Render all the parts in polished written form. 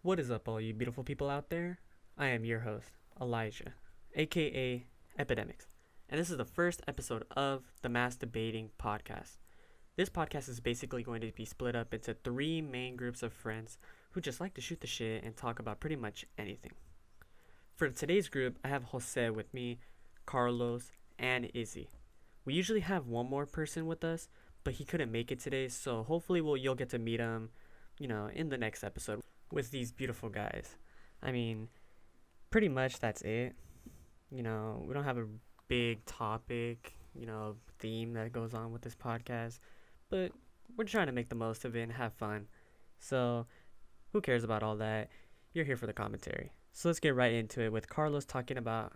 What is up, all you beautiful people out there? I am your host, Elijah, aka Epidemix, and this is the first episode of the Mass Debating Podcast. This podcast is basically going to be split up into three main groups of friends who just like to shoot the shit and talk about pretty much anything. For today's group, I have Jose with me, Carlos, and Izzy. We usually have one more person with us, but he couldn't make it today, so hopefully you'll get to meet him, in the next episode with these beautiful guys. I mean, pretty much that's it. We don't have a big topic, theme that goes on with this podcast, but we're trying to make the most of it and have fun. So, who cares about all that? You're here for the commentary. So let's get right into it with Carlos talking about,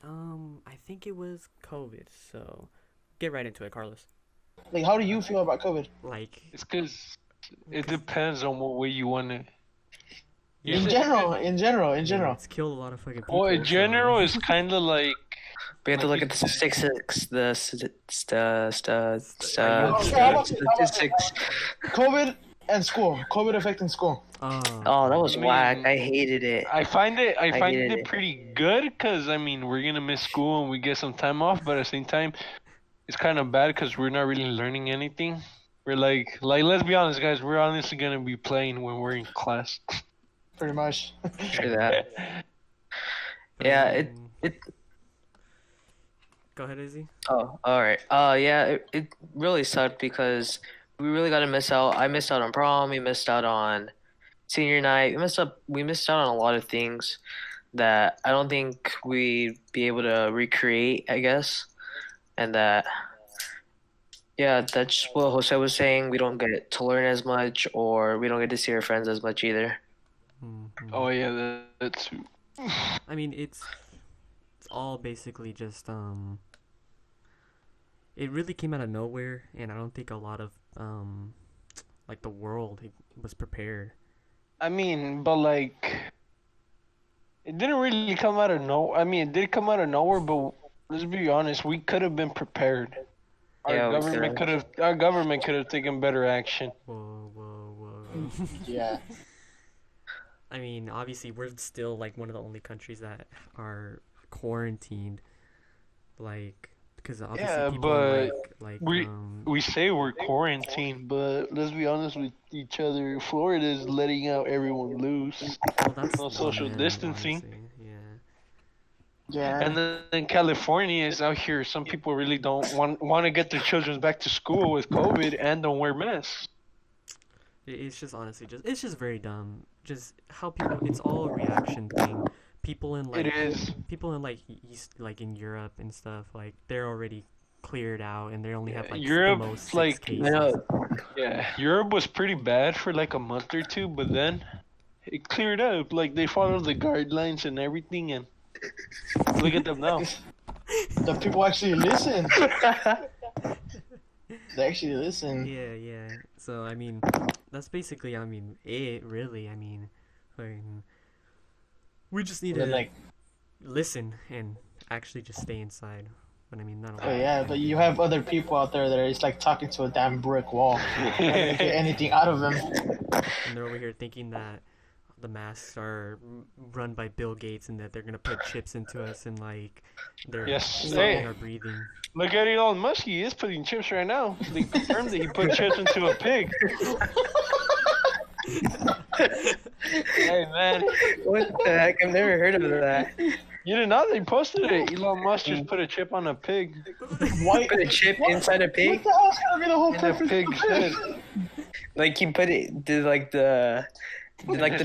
I think it was COVID. So, get right into it, Carlos. Like, how do you feel about COVID? It's because it depends on what way you want it. In general. Yeah, it's killed a lot of fucking people. Well, in general, it's kind of like... We have to look at the statistics. Statistics. COVID and school. COVID affecting school. Oh, that was whack. I hated it. I find hated it it. pretty good because, we're going to miss school and we get some time off, but at the same time, it's kind of bad because we're not really learning anything. We're like, let's be honest, guys, we're honestly going to be playing when we're in class. Pretty much. True that. Yeah, it. Go ahead, Izzy. Oh, all right. Yeah, it really sucked because we really got to miss out. I missed out on prom. We missed out on senior night. We missed out on a lot of things that I don't think we'd be able to recreate, I guess. And that, yeah, that's what Jose was saying. We don't get to learn as much, or we don't get to see our friends as much either. Mm-hmm. Oh, yeah, that's... I mean, it's all basically just, it really came out of nowhere, and I don't think a lot of, the world was prepared. But, it didn't really come out of nowhere. It did come out of nowhere, but let's be honest, we could have been prepared. Our government could have taken better action. Whoa. Yeah. I mean, obviously, we're still, one of the only countries that are quarantined, because obviously people we say we're quarantined, but let's be honest with each other. Florida is letting out everyone loose. well, that's No social distancing. honestly, yeah. Yeah. And then California is out here. Some people really don't want to get their children back to school with COVID and don't wear masks. It's just honestly it's just very dumb. Just how people, it's all a reaction thing. People in It is. people in East, in Europe and stuff, they're already cleared out and they only have Europe, the most 6 like, cases. I know. Yeah, Europe was pretty bad for a month or two, but then it cleared up. They followed the guidelines and everything, and look at them now. The people actually listen. They actually listen. Yeah. So that's basically it really. We just need to listen and actually just stay inside. But not a lot. Oh yeah, but you have other people out there that are just talking to a damn brick wall. Not gonna get anything out of them. And they're over here thinking that the masks are run by Bill Gates and that they're gonna put chips into us and they're Yes. stopping Hey. our breathing. Look at Elon Musk. He is putting chips right now. They confirmed that he put chips into a pig. Hey man, What the heck? I've never heard of that. you didn't know they posted it. Elon Musk just put a chip on a pig. Why? Put a chip inside a What pig? the hell's gonna be the whole In a purpose pig's of head. this? He put it. Did the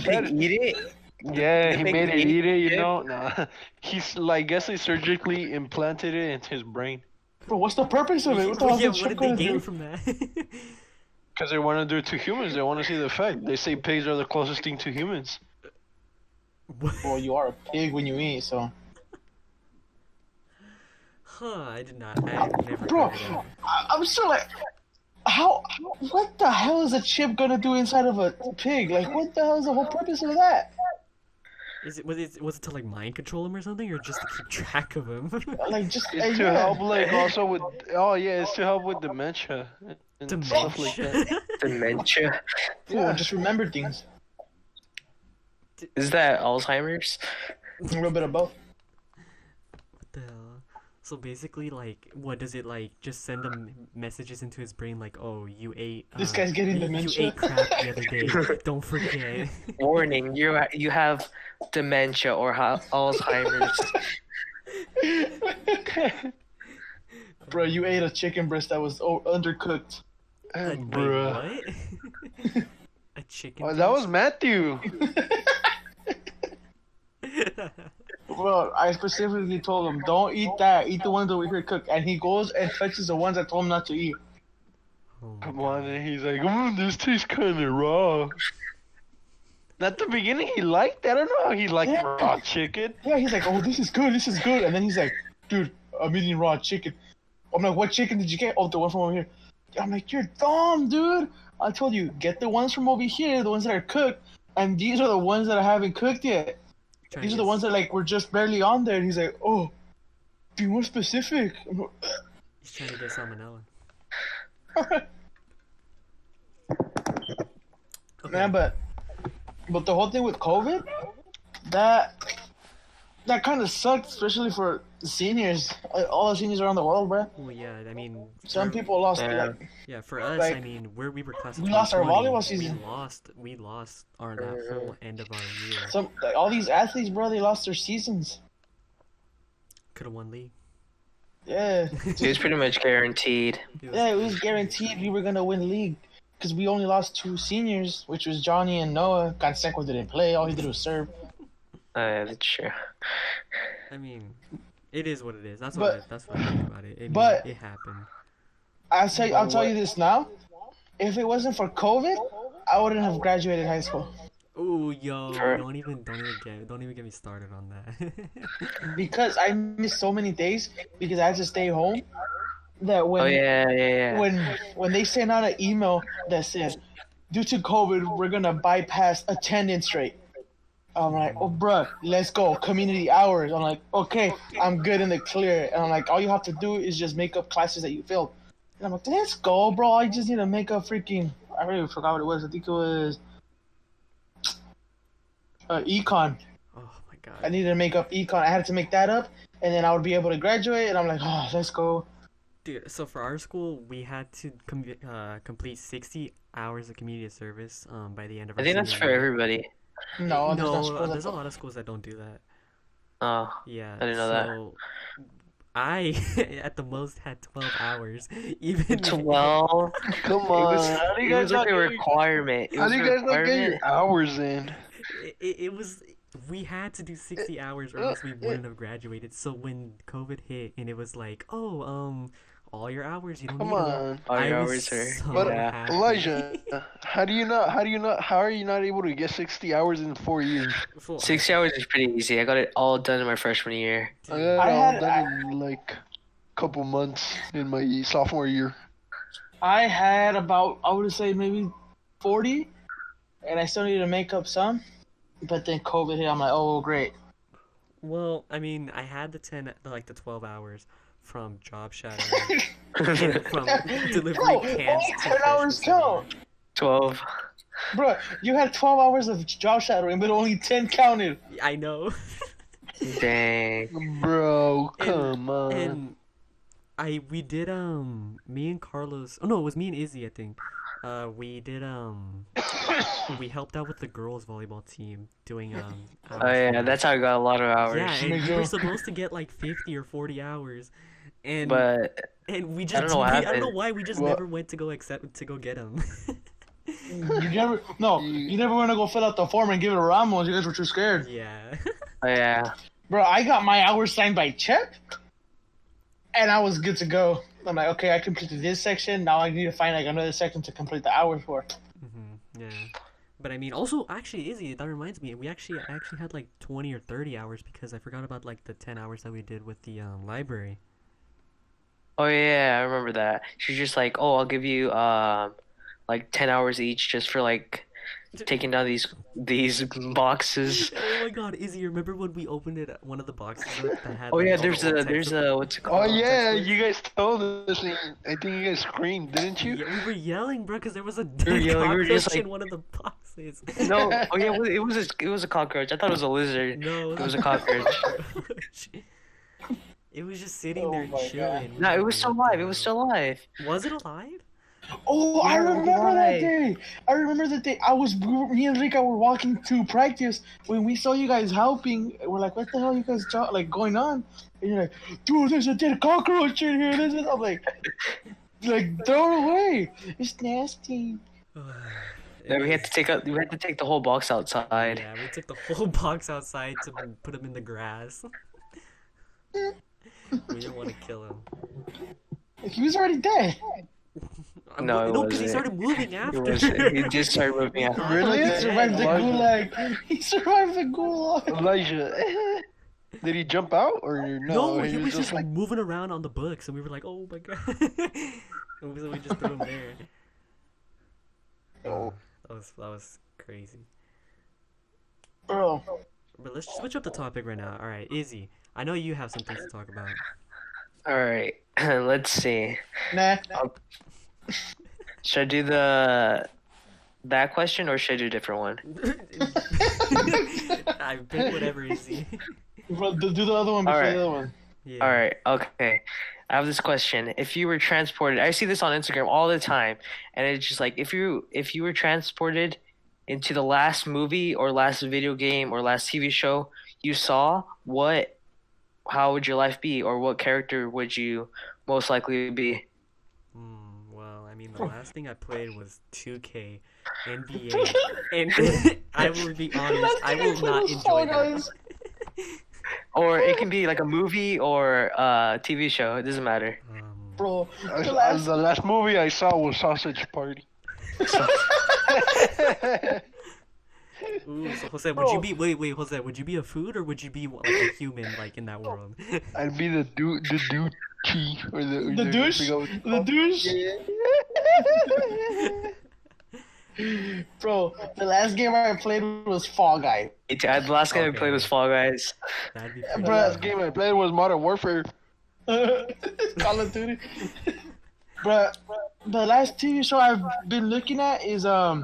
pig eat it? Yeah, The he pig made it ate eat it, it? Nah. He's guess they surgically implanted it into his brain. Bro, what's the purpose of it? What the hell's Yeah, the what chip did they gonna gain do? from that? Because they want to do it to humans. They want to see the effect. They say pigs are the closest thing to humans. Well, you are a pig when you eat, so. I did not. I never Bro, heard of that. I'm still how? What the hell is a chip gonna do inside of a pig? What the hell is the whole purpose of that? Was it to mind control him or something, or just to keep track of him? It's to help also with it's to help with dementia and stuff like that. Dementia. Yeah, just remember things. Is that Alzheimer's? A little bit of both. What the hell? So basically, like, what does it like? Just send them messages into his brain, like, "Oh, you ate. This guy's getting you dementia. ate crap the other day. Don't forget." Warning: you have dementia or Alzheimer's. Bro, you ate a chicken breast that was undercooked. Wait, Bruh. what? A chicken. Oh, that was Matthew. Bro, I specifically told him, don't eat that. Eat the ones over here cooked. And he goes and touches the ones I told him not to eat. Oh my Come God. on, and he's like, this tastes kind of raw. At the beginning, he liked that. I don't know how he liked Yeah. raw chicken. Yeah, he's like, oh, this is good. This is good. And then he's like, dude, I'm eating raw chicken. I'm like, what chicken did you get? Oh, the one from over here. I'm like, you're dumb, dude. I told you, get the ones from over here, the ones that are cooked. And these are the ones that I haven't cooked yet. Trying These to are the get- ones that like were just barely on there. And he's like, oh, be more specific. I'm like, He's trying to get salmonella. Okay. man, but the whole thing with COVID, that kind of sucked, especially for the seniors. All the seniors around the world, bro. Well, yeah. I mean, Some for- people lost. Yeah. Like, Yeah, for us, like, I mean, where we were class of we lost our 2020, volleyball season. We lost our that whole end of our year. some like, all these athletes, bro, they lost their seasons. Could have won league. Yeah, It was pretty much guaranteed. yeah, it was guaranteed we were gonna win league because we only lost 2 seniors, which was Johnny and Noah. Canseco didn't play. All he did was serve. That's true. I mean, it is what it is. That's But- what that's what I think about it. I mean, but- it happened. I'll tell you this now. If it wasn't for COVID, I wouldn't have graduated high school. Oh, yo, For- don't even get me started on that. Because I missed so many days because I had to stay home. That when Oh yeah. when they sent out an email that said, due to COVID, we're gonna bypass attendance rate. I'm like, oh, bruh, let's go. Community hours. I'm like, okay, I'm good in the clear. And I'm like, all you have to do is just make up classes that you failed. And I'm like, let's go, bro. I just need to make up freaking. I really forgot what it was. I think it was econ. Oh my I God. needed to make up econ. I had to make that up, and then I would be able to graduate. And I'm like, oh, let's go. Dude, so for our school, we had to complete 60 hours of community service by the end of our I think that's senior for year. everybody. No, there's no No, school there's a that- lot of schools that don't do that. Oh, Yeah, I didn't know that. so I at the most had 12 hours. Even 12. Come It on. was, How do you it guys was like not a get your- requirement. It How was do you a guys not get your requirement. hours in? it was we had to do 60 hours or else we wouldn't have graduated. So when COVID hit and it was like, oh, all your hours, you don't Come need them. on. All I your was hours are. so But happy. Elijah, how are you not able to get 60 hours in 4 years? Full- 60 hours is pretty easy. I got it all done in my freshman year. I got it I all had- done in like a couple months in my sophomore year. I had about, I would say maybe 40, and I still needed to make up some. But then COVID hit. I'm like, oh, great. Well, I mean, I had the 12 hours from job shadowing, and from delivery Bro, cans only to 10 hours freshman count. 12. Bro, you had 12 hours of job shadowing, but only 10 counted. summer. I know. Dang. Bro, And- come on. And we did me and Carlos. Oh no, it was me and Izzy. I think. We did we helped out with the girls volleyball team doing Oh yeah, that's how I got a lot of hours. yeah, and Me we were too. supposed to get like 50 or 40 hours, and But we just I don't know what I don't know happened. why we just Well- never went to go get them. You never want to go fill out the form and give it to Ramos. You guys were too scared. Yeah. oh yeah, Bro, I got my hours signed by Chet, and I was good to go. I'm like, okay, I completed this section. Now I need to find like another section to complete the hours for. Yeah. But I mean, also, actually, Izzy, that reminds me, I actually had like 20 or 30 hours because I forgot about like the 10 hours that we did with the library. oh yeah, I remember that. She's just like, oh, I'll give you like 10 hours each just for like taking down these boxes. Oh my god, Izzy, remember when we opened it? One of the boxes that had. Oh like, yeah, all there's the old a what's it Oh called? yeah, textbooks? you guys told us. I think you guys screamed, didn't you? Yeah, we were yelling, bro, because there was a were dead yelling, we were cockroach just like- in one of the boxes. No, oh yeah, it was a cockroach. I thought it was a lizard. No, It was a cockroach. It was just sitting Oh there my chilling. No, it We was were still like, what alive. the It was hell? still alive. Was it alive? Oh, I Yeah, remember that right. day. I remember the day. Me and Rika were walking to practice when we saw you guys helping. We're like, what the hell, you guys like going on? And you're like, dude, there's a dead cockroach in here. I'm like throw it away. It's nasty. Yeah, we had to take the whole box outside. Yeah, we took the whole box outside to put him in the grass. We didn't want to kill him. He was already dead. No, it no, because he wasn't. started moving after. He just started moving out. Really? He survived the gulag. He survived the gulag. Elijah, did he jump out or no? No, he was just like. moving around on the books, and we were like, "Oh my god!" And so we just threw him there. Oh. That was crazy. Bro, But let's switch up the topic right now. All right, Izzy, I know you have some things to talk about. All right, let's see. nah. Should I do that question or should I do a different one? I pick whatever, Izzy. Bro, do the other one before Alright. the other one. Yeah. All right, okay. I have this question. If you were transported, I see this on Instagram all the time, and it's just like if you were transported into the last movie or last video game or last TV show you saw, how would your life be, or what character would you most likely be? Well, I mean, the last thing I played was 2K, NBA, and I will be honest, I will not enjoy that. Or it can be like a movie or a TV show. It doesn't matter. Bro, the The last movie I saw was Sausage Party. Ooh, so Jose, would you be wait, Jose, would you be a food or would you be like a human, like in that world? I'd be the douche or The douche? The douche? Bro, the last game I played was Fall Guy. The last game I Okay. played was Fall Guys. That'd be Bruh. pretty The last game I played was Modern Warfare. Call of Duty. But the last TV show I've been looking at is I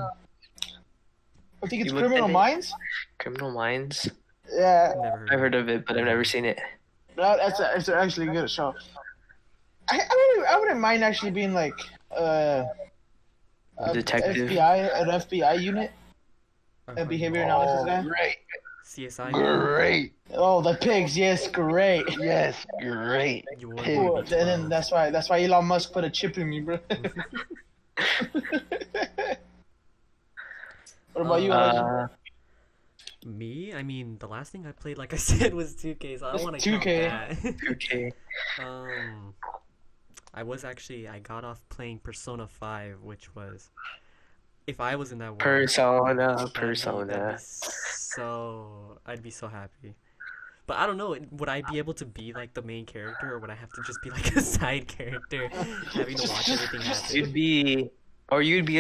think it's You looked Criminal at it? Minds. Criminal Minds. Yeah, Never heard I've of heard of it, but I've never seen it. it's actually a good show. I wouldn't mind actually being like a Detective. an FBI unit, a behavior analysis guy. Great. CSI. Great. Oh, the pigs, yes, great. Yes, great. You would Pig. Cool. be And then 12. that's why Elon Musk put a chip in me, bro. What about you, Elijah? Me? I mean, the last thing I played, like I said, was 2K, so I don't want to count 2K. that. Okay. I got off playing Persona 5, which was, if I was in that world, Persona. I'd be so happy. But I don't know, would I be able to be like the main character, or would I have to just be like a side character, having to watch everything happen? You'd be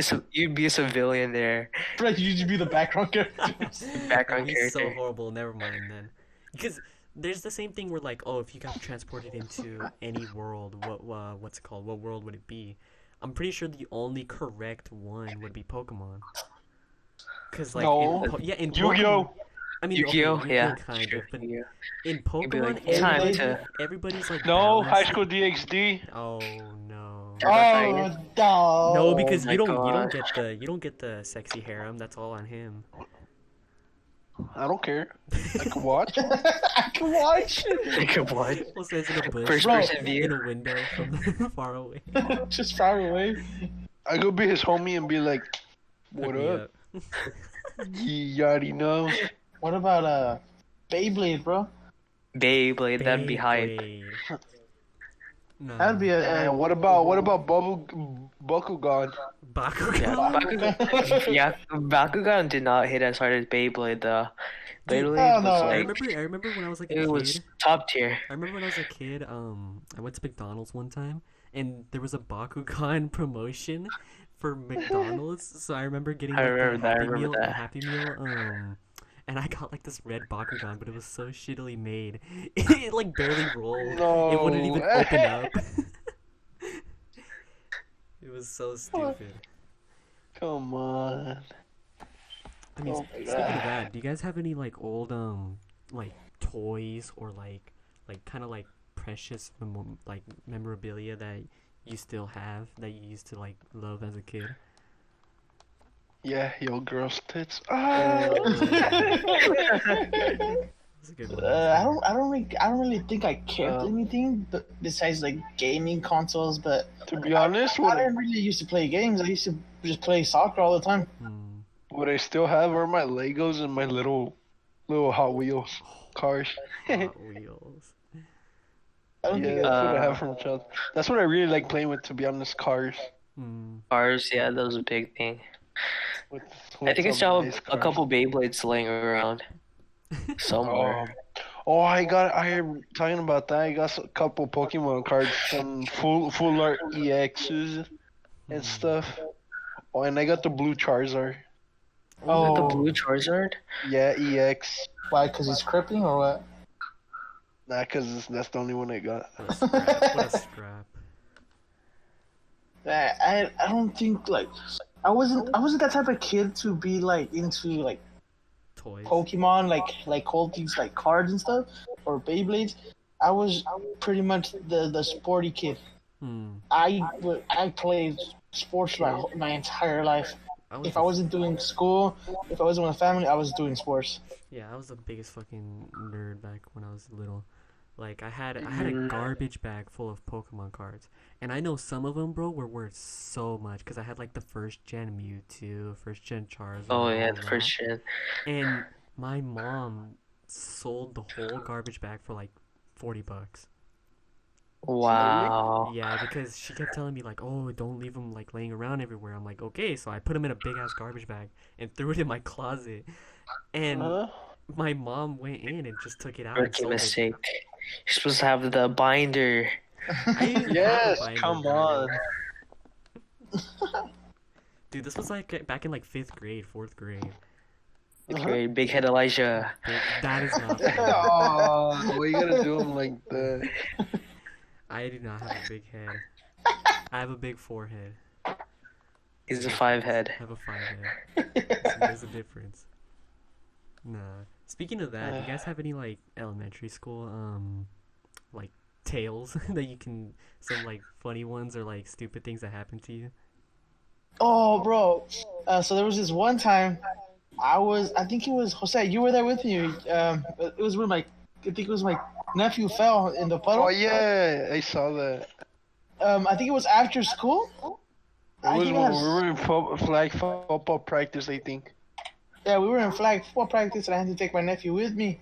a civilian there. Bro, you should be the background character. Background That'd be so character. horrible. Never mind then, because there's the same thing where like, oh, if you got transported into any world, what's it called? What world would it be? I'm pretty sure the only correct one would be Pokemon. Cause like No. in Yu-Gi-Oh. Pokemon, I mean, Yu-Gi-Oh, okay, yeah. kind Sure, of, but Yu-Gi-Oh. in You'd be Pokemon, like, time everybody's like No, balanced. High School DxD. Oh no. Oh, no. No, because my you don't gosh. get the sexy harem. That's all on him. I don't care. I can watch. I can watch. Think of what? Well, says in a bush, First Bro. person in view. a window from far away. Just far away. I go be his homie and be like, "What Hook me up? You already know." What about Beyblade, bro? Beyblade, that'd be hype. Beyblade. No. That'd be And what about Bakugan? Bakugan. Yeah, Bakugan did not hit as hard as Beyblade though. Dude, Beyblade no. was I like remember when I was like a it kid. was top tier. I remember when I was a kid. I went to McDonald's one time, and there was a Bakugan promotion for McDonald's. So I remember getting I like remember that, I remember The that. Happy Meal. And I got like this red Bakugan, but it was so shittily made. It like barely rolled. It wouldn't even No. open up. It was so stupid. Come on. I mean, Oh my speaking of God. that, do you guys have any like old like toys or like kind of like precious like memorabilia that you still have that you used to like love as a kid? Yeah, yo, girls' tits. Ah. That's a good one. I don't really think I kept Um, anything but besides like gaming consoles. But To be honest, I didn't really used to play games. I used to just play soccer all the time. what I still have are my Legos and my little Hot Wheels cars. Hot Wheels. I don't Yeah, think that's what I Uh, have from child. That's what I really like playing with, to be honest, cars. Cars, yeah, that was a big thing. With, I think I some still have nice a cars. couple Beyblades laying around somewhere. Oh, I am talking about that. I got a couple Pokemon cards, some full art EXs and stuff. Oh, and I got the blue Charizard. Is that the Oh, blue Charizard? Yeah, EX. why? Because he's crippling or what? Nah, cause that's the only one I got. What a scrap. What a scrap. I don't think like I wasn't that type of kid to be like into like Toys. Pokemon like hold these like cards and stuff or Beyblades. I was pretty much the sporty kid. I played sports my entire life. If I wasn't doing school, if I wasn't with family, I was doing sports. Yeah, I was the biggest fucking nerd back when I was little. Like I had a garbage bag full of Pokemon cards, and I know some of them, bro, were worth so much because I had like the first gen Mewtwo, first gen Charizard. Oh yeah, all the that. first gen. And my mom sold the whole garbage bag for like $40. Wow. Yeah, because she kept telling me like, "Oh, don't leave them like laying around everywhere." I'm like, "Okay," so I put them in a big ass garbage bag and threw it in my closet. And my mom went in and just took it out and Rookie sold it. mistake. You're supposed to have the binder. I didn't have a Yes, binder, come bro. on. Dude, this was like back in like 5th grade, 4th grade. It's great. Big head Elijah. That is not fair. Oh, why you gotta do them like that? I do not have a big head. I have a big forehead. He's a 5 head. I have a 5 head. So there's a difference. Nah. Speaking of that, do you guys have any like elementary school like tales that you can, some like funny ones or like stupid things that happened to you? Oh, bro. So there was this one time I think it was Jose. You were there with me. It was when I think it was my nephew fell in the puddle. Oh yeah, I saw that. I think it was after school. It I was think when it we were in flag football practice, I think. Yeah, we were in flag football practice, and I had to take my nephew with me.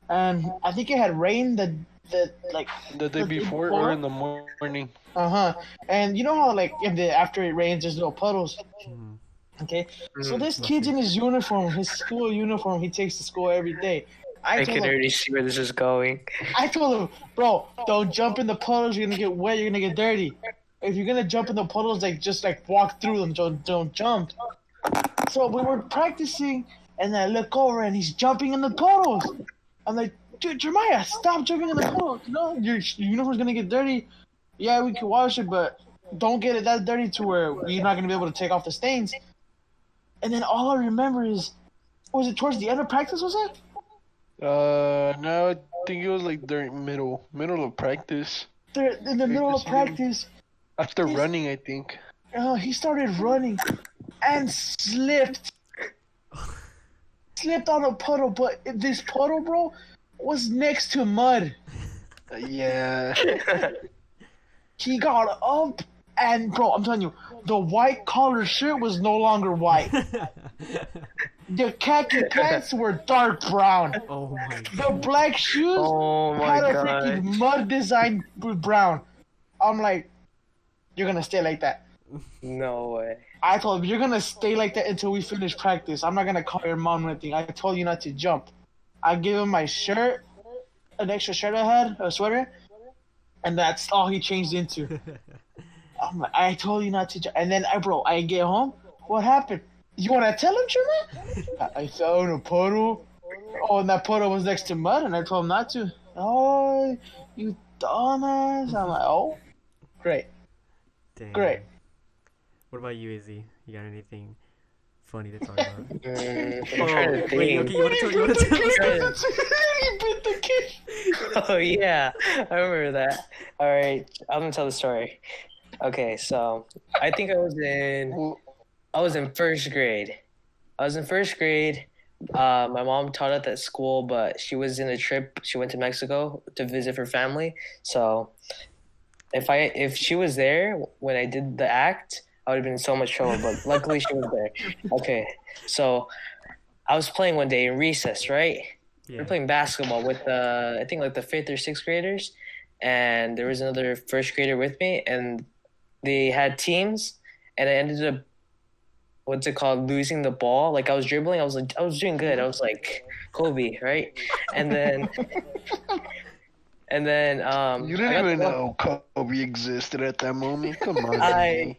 And I think it had rained like The day before or in the morning. And you know how like after it rains, there's little puddles. Okay, so this kid's in his uniform, his school uniform. He takes to school every day. I can already see where this is going. I told him, bro, don't jump in the puddles. You're gonna get wet. You're gonna get dirty. If you're gonna jump in the puddles, like just like walk through them. Don't jump. So we were practicing, and I look over, and he's jumping in the puddles. I'm like, dude, Jeremiah, stop jumping in the puddles. No, your uniform's gonna get dirty. Yeah, we can wash it, but don't get it that dirty to where we're not gonna be able to take off the stains. And then all I remember is, was it towards the end of practice? Was it? No, I think it was like during middle of practice. In the middle of practice. After running, I think. He started running and slipped. Slipped on a puddle, but this puddle, bro, was next to mud. Yeah. He got up, and bro, I'm telling you, the white collar shirt was no longer white. The khaki pants were dark brown. Oh my The god. black shoes had a freaking mud design brown. I'm like, you're gonna stay like that. No way. I told him, you're gonna stay like that until we finish practice. I'm not gonna call your mom or anything. I told you not to jump. I gave him my shirt, an extra shirt I had, a sweater, and that's all he changed into. I'm like, I told you not to. And then I get home. What happened? You want to tell him, Truman? I fell in a puddle. Oh, and that puddle was next to mud, and I told him not to. Oh, you dumbass. I'm like, oh, great. Dang. Great. What about you, Izzy? You got anything funny to talk about? I'm trying to Wait, think. okay, you want to tell us? He bit the kid. Oh yeah, I remember that. All right, I'm gonna tell the story. Okay, so I think I was in first grade. I was in first grade. My mom taught at that school, but she was in a trip. She went to Mexico to visit her family. So if she was there when I did the act, I would have been in so much trouble. But luckily she was there. Okay, so I was playing one day in recess, right? We Yeah. were playing basketball with I think like the 5th or 6th graders, and there was another first grader with me, and they had teams, and I ended up losing the ball. Like I was dribbling, I was doing good. I was like Kobe, right? And then You didn't I got even the know Kobe existed at that moment. Come on. I Izzy.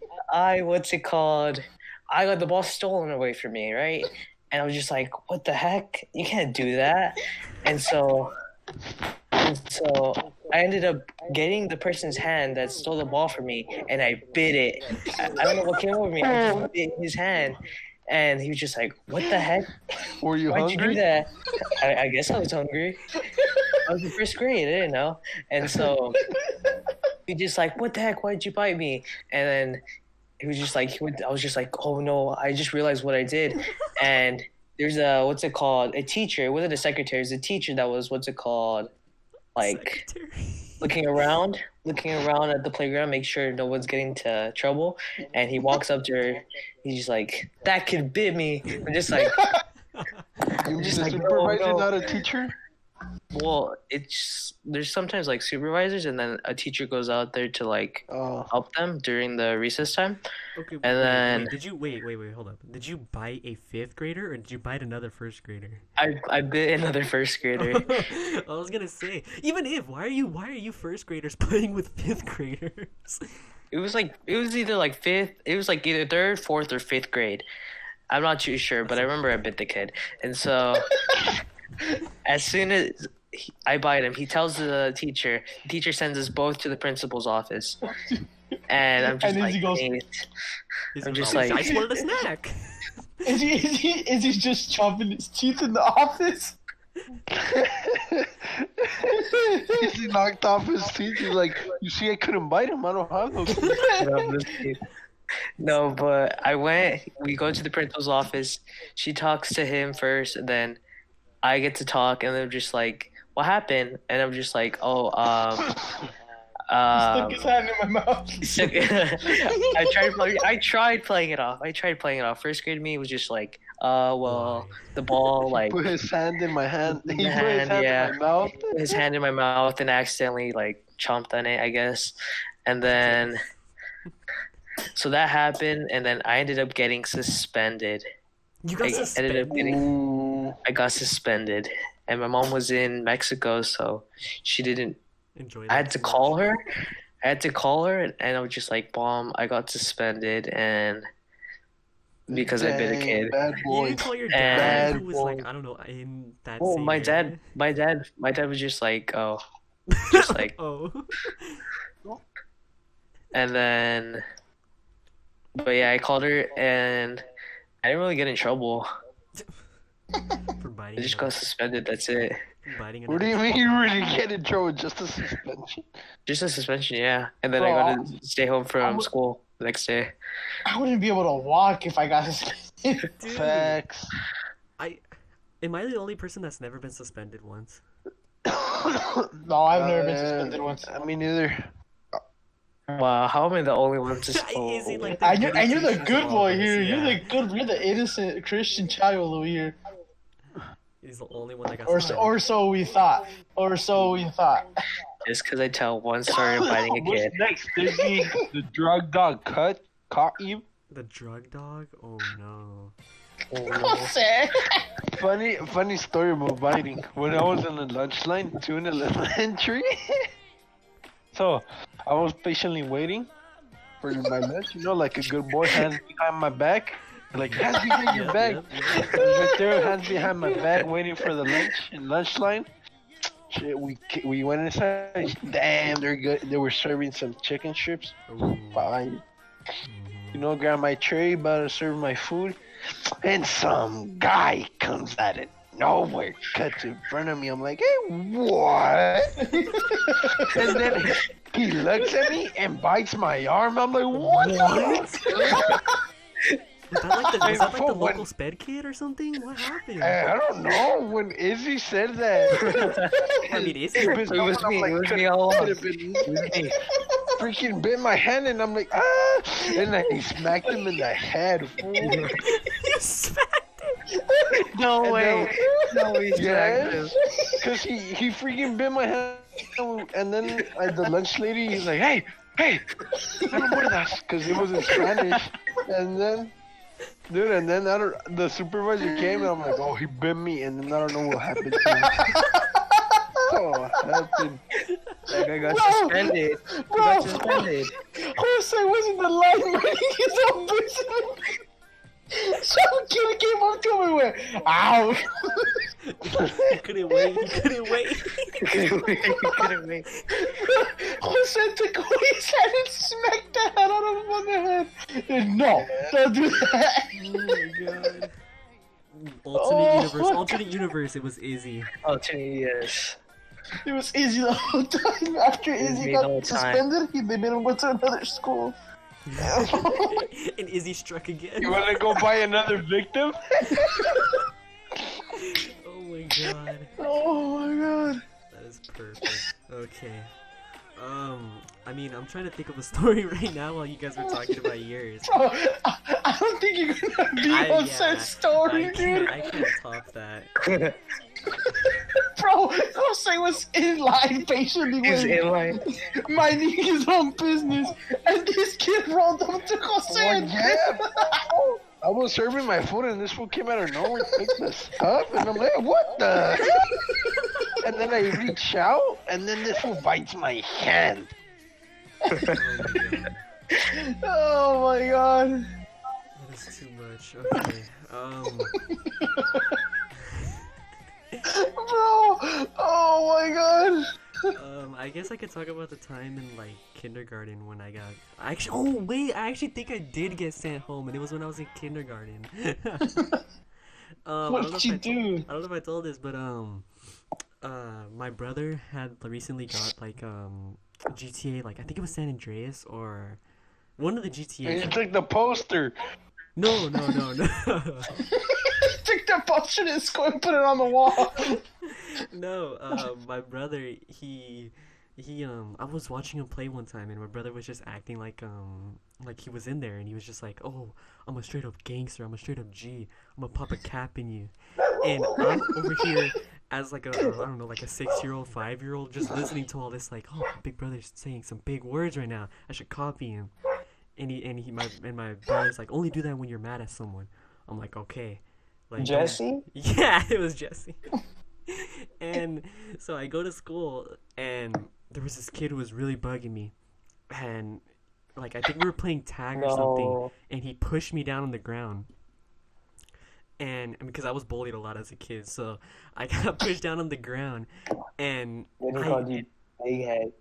I got the ball stolen away from me, right? And I was just like, what the heck? You can't do that. And so I ended up getting the person's hand that stole the ball from me, and I bit it. I don't know what came over me. I just bit his hand, and he was just like, what the heck? Were you Why'd hungry? you do that? I guess I was hungry. I was in first grade. I didn't know. And so he just like, what the heck? Why'd you bite me? And then he was just like, I was just like, oh no, I just realized what I did. And there's a teacher. It wasn't a secretary. It was a teacher that was, like looking around at the playground, make sure no one's getting into trouble. And he walks up to her. He's just like, that kid bit me. I'm just like, You mean just the like, supervisor, no. not a teacher? well, there's sometimes like supervisors, and then a teacher goes out there to like Oh. help them during the recess time. Okay, And then- did you wait, hold up. Did you bite a 5th grader or did you bite another first grader? I bit another first grader. I was gonna say, why are you first graders playing with 5th graders? It was either like fifth. It was like either 3rd, 4th, or 5th grade. I'm not too sure, but I remember I bit the kid. And so, as soon as I bite him, he tells the teacher. The teacher sends us both to the principal's office. And I'm just And like, Izzy goes- "Mate." He's I'm just like, like- I spoiled a snack. Is he just chopping his teeth in the office? He knocked off his teeth. He's like, you see, I couldn't bite him. I don't have those teeth. No, but we go to the principal's office. She talks to him first, and then I get to talk, and they're just like, what happened? And I'm just like, oh, Stuck his hand in my mouth. I tried playing it off. First grade me was just like, well, the ball, like, Put his hand in my hand. He put his hand, hand yeah. in my mouth. his hand in my mouth and accidentally, like, chomped on it, I guess. And then, so that happened, and then I ended up getting suspended. You got I ended suspended. up getting, Ooh. I got suspended. And my mom was in Mexico, so she didn't, Enjoy I had to call her. And I was just like, Mom, I got suspended, and because I bit a Dang, kid. Bad You boy. didn't call your And- dad, who was Bad like, boy. I don't know, in that Well, same my area? dad was just like, oh, just like, Oh. and then, but yeah, I called her, and I didn't really get in trouble. For biting. I just another- got suspended. That's it. biting What do you another- mean you really get in trouble? Just a suspension? Just a suspension, yeah. And then Bro, I got to stay home from school the next day. I wouldn't be able to walk if I got suspended. Dude, Facts. am I the only person that's never been suspended once? No, I've never been suspended once. I mean, neither. Wow, how am I the only one to? Is he like the And you're the goody good boy two-shoes here. of all this? You're the innocent Christian child over here. He's the only one that got Or suspended. so we thought. Just because I tell one story of biting a What's kid. next? Dizzy? The drug dog caught you? The drug dog? Oh no. Funny story about biting. When I was in the lunch line doing elementary, so I was patiently waiting, for my lunch, like a good boy, hands behind my back. Like, hands behind your back. Yep. Right there, hands behind my back, waiting for the lunch line. Shit, we went inside. Damn, they're good. They were serving some chicken strips. Ooh. Fine. Grab my tray, about to serve my food, and some guy comes at it. Nowhere, cuts in front of me. I'm like, hey, what? And then he looks at me and bites my arm. I'm like, what? Was that like the local sped kid or something? What happened? I don't know. When Izzy said that, I mean, Izzy. It was me. It was me all along. Freaking bit my hand, and I'm like, ah! And I smacked him in the head. You smacked him. No way. No way. Yes, because he freaking bit my hand, and then the lunch lady, he's like, hey, no more of that, because it was in Spanish, and then. Dude, and then the supervisor came, and I'm like, oh, he bit me, and then I don't know what happened to him. Oh, happened. That guy got suspended. He got suspended. Jose was in the line minding his own business. Some kid came up to him and went, ow. He couldn't wait. Jose took away his hand and smacked the head out of him on the head. And no, don't do that. Oh my god. Alternate universe, it was Izzy. Yes. It was Izzy the whole time. After Izzy got suspended, they made him go to another school. And Izzy struck again. You want to go buy another victim? Oh my god. Oh my god. That is perfect. Okay. I mean, I'm trying to think of a story right now while you guys were talking about yours. Bro, I don't think you're gonna be on that story, dude. I can't top that. Bro, Jose was in line patiently waiting, minding his own business, and this kid rolled up to Jose. Oh, yeah. I was serving my food, and this fool came out of nowhere, picked this up, and I'm like, what the hell? And then I reach out, and then this fool bites my hand. Oh my god. That is too much. Okay. Bro, oh my god. I guess I could talk about the time in like kindergarten when I actually think I did get sent home, and it was when I was in kindergarten. What did you do? I don't know if I told this, but my brother had recently got like GTA, like I think it was San Andreas or one of the GTAs. And you took the poster. No. Took that poster to school and put it on the wall. No, my brother, he I was watching him play one time, and my brother was just acting like he was in there, and he was just like, oh, I'm a straight up gangster, I'm a straight up G, I'm gonna pop a cap in you, and I'm over here as like a, I don't know, like a 6-year-old, 5-year-old, just listening to all this, like, oh, my big brother's saying some big words right now, I should copy him, and my brother's like, only do that when you're mad at someone. I'm like, okay. Like, Jesse? Yeah, it was Jesse. And so I go to school, and there was this kid who was really bugging me, and like I think we were playing tag or something, and he pushed me down on the ground. And because I was bullied a lot as a kid, so I got pushed down on the ground, and Then he called you big head.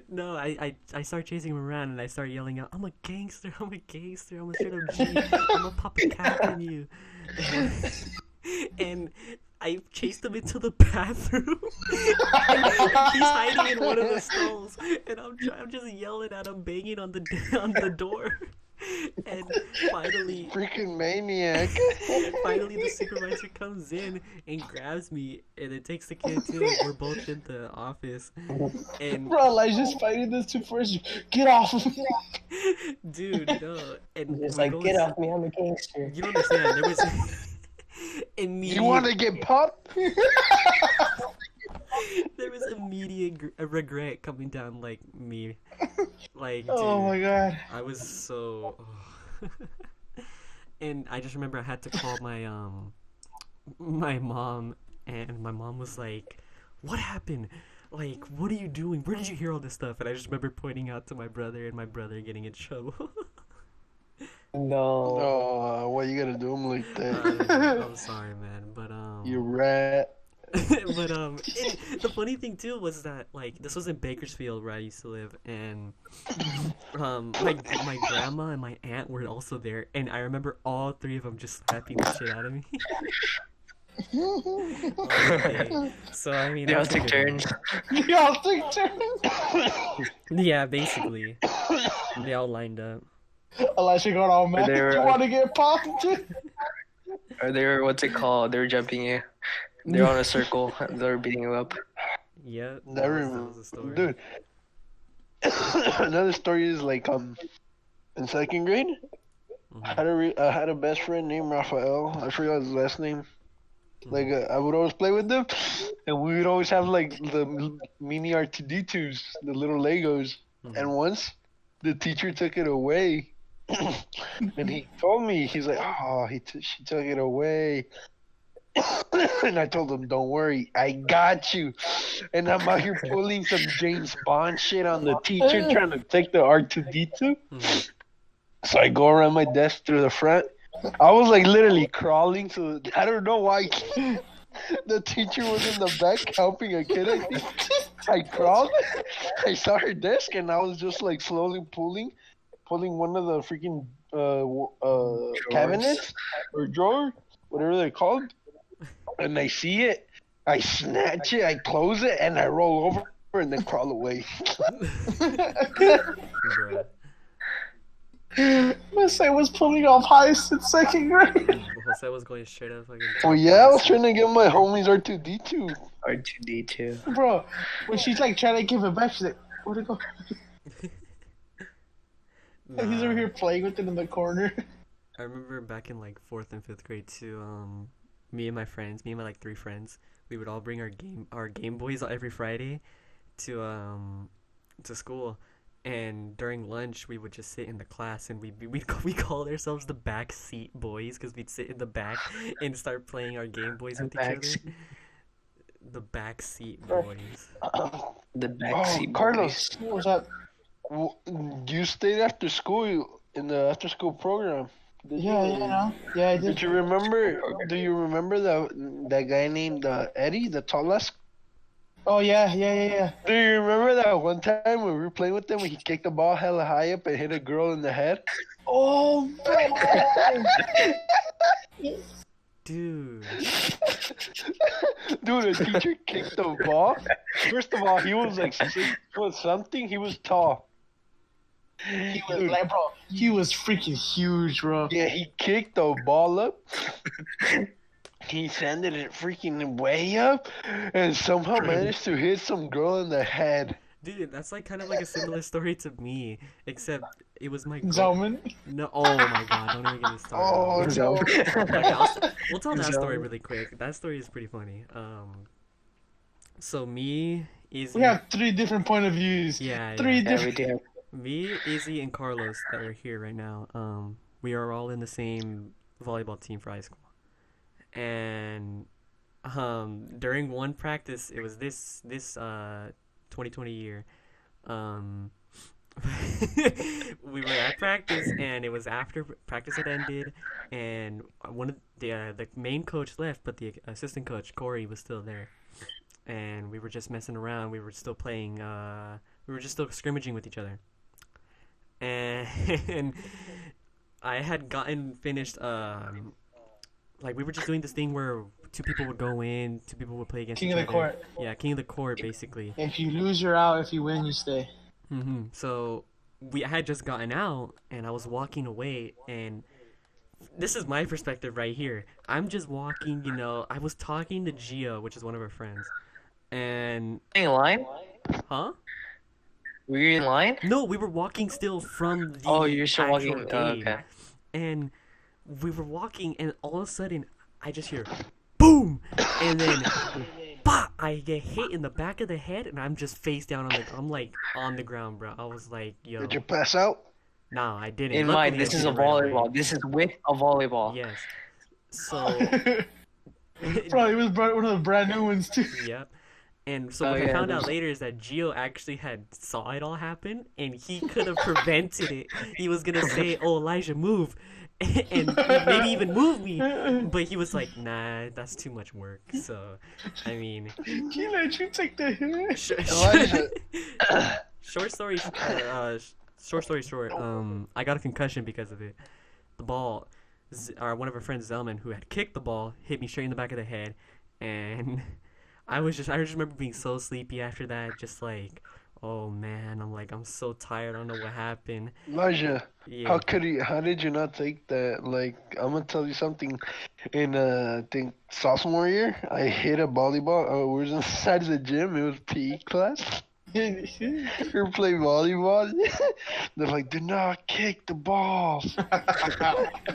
No, I start chasing him around, and I start yelling out, I'm a gangster, I'm a straight up G, I'm gonna pop a cap in you. And I chased him into the bathroom. And he's hiding in one of the stalls, and I'm just yelling at him, banging on the door. And finally, freaking maniac. Finally, the supervisor comes in and grabs me, and it takes the kid too. We're both in the office, and bro, Elijah's fighting this two first. Get off of me, dude. No, and it's like, get off me, I'm a gangster. You don't understand. There was immediate. You want to get popped? There was immediate regret coming down like me. Like, oh dude, my god. I was so. And I just remember I had to call my mom, and my mom was like, "What happened?" like, what are you doing? Where did you hear all this stuff? And I just remember pointing out to my brother and my brother getting in trouble. No. Oh, why you gotta do him like that? I'm sorry, man, but You rat. but the funny thing too was that like this was in Bakersfield where I used to live, and my grandma and my aunt were also there, and I remember all three of them just slapping the shit out of me. Okay. So I mean, They all that's a took good one. turns. Y'all take turns. Yeah, basically, they all lined up. Elisha got all mad. They were- You want to get popped? Or they were, what's it called? They were jumping you. They're on a circle. They were beating you up. Yeah, Never, that was the story. dude. Another story is like in second grade, Mhm. I had a best friend named Rafael. I forgot his last name. Like I would always play with them, and we would always have like the mini R2D2s, the little Legos. Mhm. And once the teacher took it away, and he told me, he's like, "Oh, she took it away." And I told him, "Don't worry, I got you." And I'm out here pulling some James Bond shit on the teacher, trying to take the R2D2. Mhm. So I go around my desk through the front. I was like literally crawling, so I don't know why. The teacher was in the back helping a kid, I think. I crawled, I saw her desk, and I was just like slowly pulling one of the freaking cabinets or drawer, whatever they're called. And I see it, I snatch it, I close it, and I roll over and then crawl away. Bruh. Jose was pulling off heist in second grade. Jose was going straight up fucking. Oh yeah, I was trying to get my homies R2D2. R2D2. Bro, when she's like trying to give it back, she's like, where'd it go? And he's over here playing with it in the corner. I remember back in like 4th and 5th grade too. Me and my like 3 friends, we would all bring our Game Boys every Friday to school, and during lunch we would just sit in the class and we called ourselves the back seat boys because we'd sit in the back and start playing our Game Boys with each other. Backseat. The back seat boys. The backseat. Carlos, What was that? you stayed after school in the after school program. Did Yeah, you? yeah, no. Yeah, I did. Did you remember? Do you remember that guy named Eddie, the tallest? Oh, yeah. Do you remember that one time when we were playing with him when he kicked the ball hella high up and hit a girl in the head? Oh, man. Dude. Dude, the teacher kicked the ball. First of all, he was like 6'something. He was tall. He was like, bro, he was freaking huge, bro. Yeah, he kicked the ball up. He sended it freaking way up, and somehow managed to hit some girl in the head. Dude, that's like kind of like a similar story to me, except it was my Zelman. No, oh my god, don't even get me started. Oh no! Okay, we'll tell that story Zelman. really quick. That story is pretty funny. So me, Izzy, We have 3 different point of views. yeah, 3 yeah. Yeah, we different. do. Me, Izzy, and Carlos that are here right now. We are all in the same volleyball team for high school, and during one practice, it was this 2020 year. We were at practice, and it was after practice had ended, and one of the main coach left, but the assistant coach Corey was still there, and we were just messing around. We were still playing. We were just still scrimmaging with each other, and I had gotten finished. Like we were just doing this thing where 2 people would go in, 2 people would play against King each of the other. court. Yeah, king of the court, basically. If you lose, you're out. If you win, you stay. So I had just gotten out, and I was walking away, and this is my perspective right here. I'm just walking, I was talking to Gio, which is one of our friends, and In line? huh? Were you in line? No, we were walking still from the Oh, you're still actual walking. game, Okay. and we were walking, and all of a sudden, I just hear, boom, and then, bah! I get hit in the back of the head, and I'm just face down I'm like on the ground, bro. I was like, yo, Did you pass out? nah, I didn't. In Luckily, mind, I this is a did it right away. volleyball. This is with a volleyball. Yes. So, Bro, he was one of the brand new ones, too. yep. And so Oh, what I yeah, found out there's- later is that Gio actually had saw it all happen, and he could have prevented it. He was gonna say, "Oh, Elijah, move," and maybe even move me, but he was like, "Nah, that's too much work." So, I mean, He let you take the hit. Elijah. short story, short story short. I got a concussion because of it. The ball, one of our friends, Zelman, who had kicked the ball, hit me straight in the back of the head, and I just remember being so sleepy after that, just like, oh man, I'm so tired, I don't know what happened. Elijah, Yeah. how did you not take that? Like, I'm gonna tell you something. In I think sophomore year, I hit a volleyball. We was inside the gym. It was PE class. We were playing volleyball. They're like, do not kick the balls.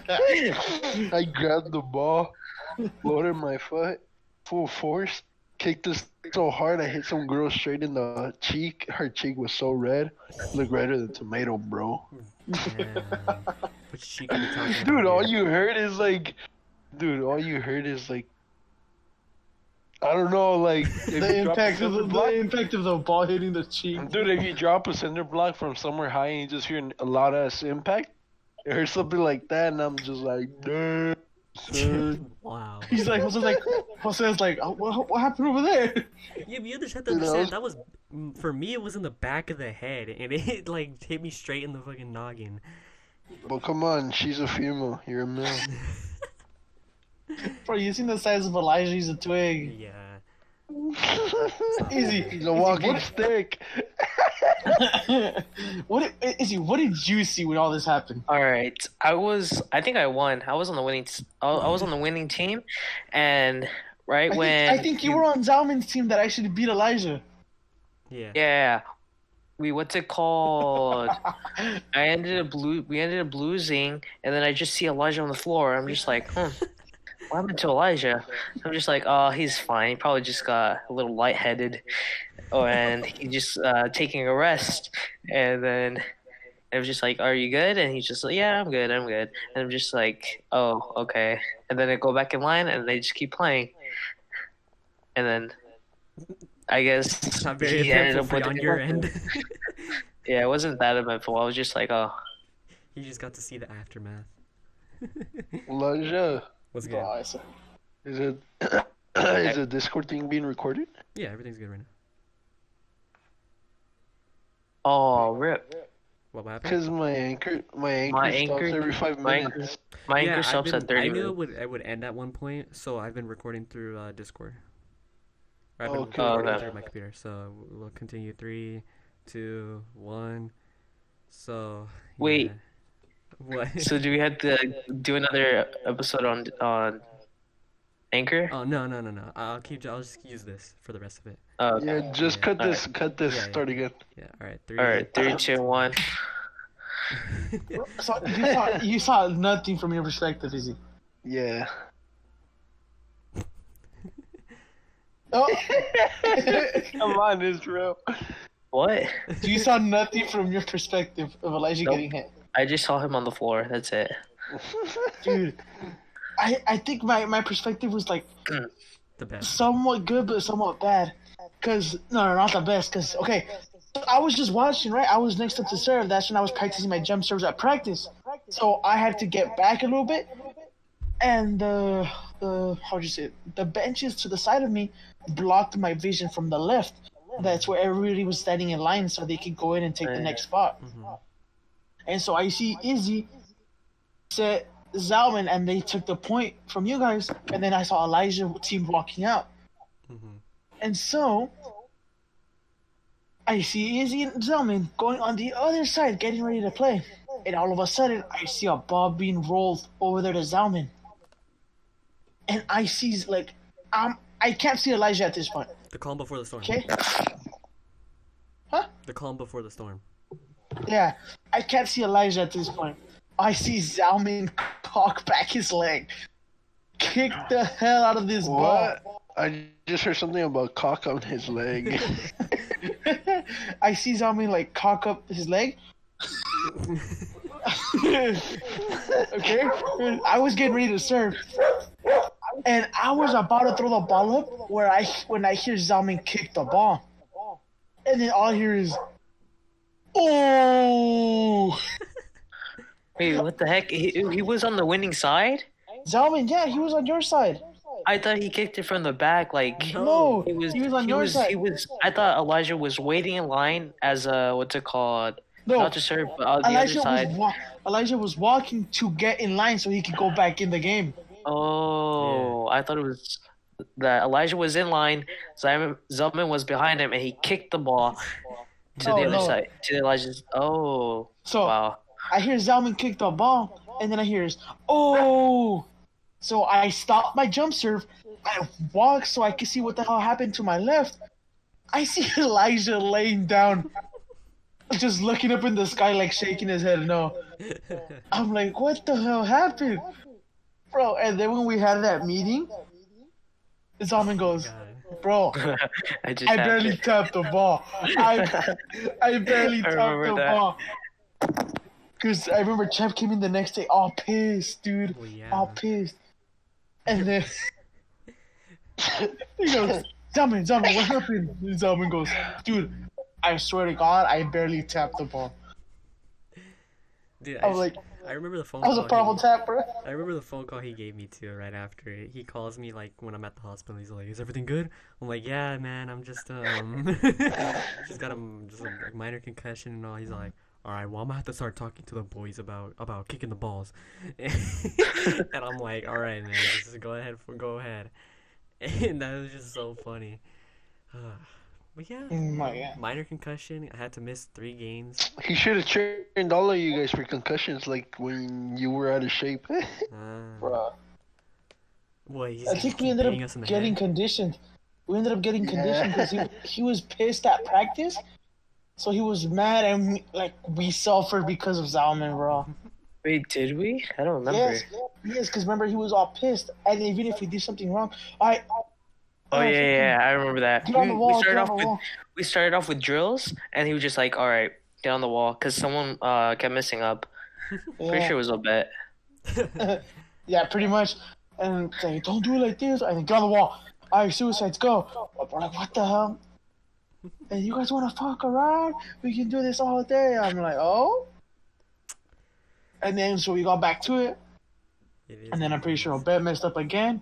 I grabbed the ball, loaded my foot, full force, kicked it so hard I hit some girl straight in the cheek. Her cheek was so red, looked redder than tomato, bro. Damn. Which cheek are we talking about? Dude, all here? you heard is like, I don't know, like if The you drop a impact of cinder block. the impact of the ball hitting the cheek. Dude, if you drop a cinder block from somewhere high and you just hear a loud ass impact, it heard something like that, and I'm just like, damn, son. Wow. He's like, Jose's like, oh, what happened over there? Yeah, but you just have to Dude, that understand, that was, for me, it was in the back of the head, and it, like, hit me straight in the fucking noggin. But come on, she's a female, you're a male. Bro, you seen the size of Elijah? He's a twig. Yeah. Easy. He's a walking stick. What did you see when all this happened? All right, I think I won. I was on the winning. I was on the winning team, and I think you were on Zalman's team that actually beat Elijah. Yeah. Yeah, what's it called? We ended up losing, and then I just see Elijah on the floor. I'm just like, what happened to Elijah? I'm just like, oh, he's fine. He probably just got a little lightheaded, and he just taking a rest. And then I was just like, are you good? And he's just like, yeah, I'm good. And I'm just like, oh, okay. And then I go back in line, and they just keep playing. And then I guess It's not very he ended eventful up for with on the your goal. end. Yeah, it wasn't that eventful. I was just like, oh. You just got to see the aftermath. Elijah, What's good? Bro, I said, is it is the Discord thing being recorded? Yeah, everything's good right now. Oh, rip. What happened? Because my anchor anchor- stops every 5 my minutes. My Yeah, anchor I've stops been- at 30 I knew minutes. it would end at one point, so I've been recording through Discord. Or I've been Okay. recording Okay. through my computer, so we'll continue. 3, 2, 1. So. Wait. Yeah. What? So do we have to do another episode on Anchor? Oh no. I'll just use this for the rest of it. Oh, okay. Yeah, just Yeah. cut this, Yeah, yeah. start again. Yeah. All right. 3. All right, 3, 2, 1. so you saw nothing from your perspective, Izzy. Yeah. Oh, Come on, Israel. What? you saw nothing from your perspective of Elijah Nope. getting hit. I just saw him on the floor. That's it. Dude, I think my perspective was like The best. somewhat good, but somewhat bad. Cause no, not the best. Cause okay, I was just watching, right? I was next up to serve. That's when I was practicing my jump serves at practice. So I had to get back a little bit, and the how'd you say it? The benches to the side of me blocked my vision from the left. That's where everybody was standing in line, so they could go in and take the next spot. Mhm. And so I see Izzy set Zalman, and they took the point from you guys. And then I saw Elijah team walking out. Mhm. And so I see Izzy and Zalman going on the other side, getting ready to play. And all of a sudden, I see a ball being rolled over there to Zalman. And I see, like, I can't see Elijah at this point. The calm before the storm. Okay? Huh? The calm before the storm. Yeah, I can't see Elijah at this point. I see Zalman cock back his leg, kick the hell out of this What? I just heard something about cock on his leg. ball. I see Zalman like cock up his leg. Okay, I was getting ready to serve. And I was about to throw the ball up when I hear Zalman kick the ball. And then all I hear is, oh! Wait, what the heck? He was on the winning side? Zalman, yeah, he was on your side. I thought he kicked it from the back. Like, No, he was on your side. I thought Elijah was waiting in line as a, what's it called? No, Not to serve, but on the other side. Elijah was walking to get in line so he could go back in the game. Oh, I thought it was that Elijah was in line, Zelman was behind him, and he kicked the ball to the other side. To Elijah's. Oh, so wow. I hear Zalman kick the ball, and then I hear, oh! So I stop my jump serve, I walk so I can see what the hell happened to my left. I see Elijah laying down, just looking up in the sky, like shaking his head no. I'm like, what the hell happened? Bro, and then when we had that meeting, Zalman goes, bro, I barely tapped the ball. I barely tapped the ball. Because I remember Champ came in the next day all pissed, dude. Well, yeah. All pissed. And then he goes, Zalman, what happened? And Zalman goes, dude, I swear to God, I barely tapped the ball. Dude, I was like, I remember the phone that was call. A powerful tap, bro. I remember the phone call he gave me too right after it. He calls me like when I'm at the hospital. He's like, "Is everything good?" I'm like, "Yeah, man. I'm just just got a minor concussion and all." He's like, "All right, well, I'm gonna have to start talking to the boys about kicking the balls." And I'm like, "All right, man. Just go ahead." And that was just so funny. But yeah, minor concussion. I had to miss 3 games. He should have trained all of you guys for concussions, like when you were out of shape. Bro. Boy, I think we ended up getting conditioned. We ended up getting conditioned because he was pissed at practice, so he was mad and we suffered because of Zalman, bro. Wait, did we? I don't remember. Yes, because remember he was all pissed, and even if we did something wrong, Oh yeah, I remember that. Get on the wall. We started off with drills, and he was just like, "All right, get on the wall," because someone kept messing up. Pretty sure it was a bet. Yeah, pretty much. And say, don't do it like this. I think get on the wall. All right, suicides, go. We're like, what the hell? And you guys want to fuck around? We can do this all day. I'm like, oh. And then so we got back to it. And then I'm pretty sure Bet messed up again.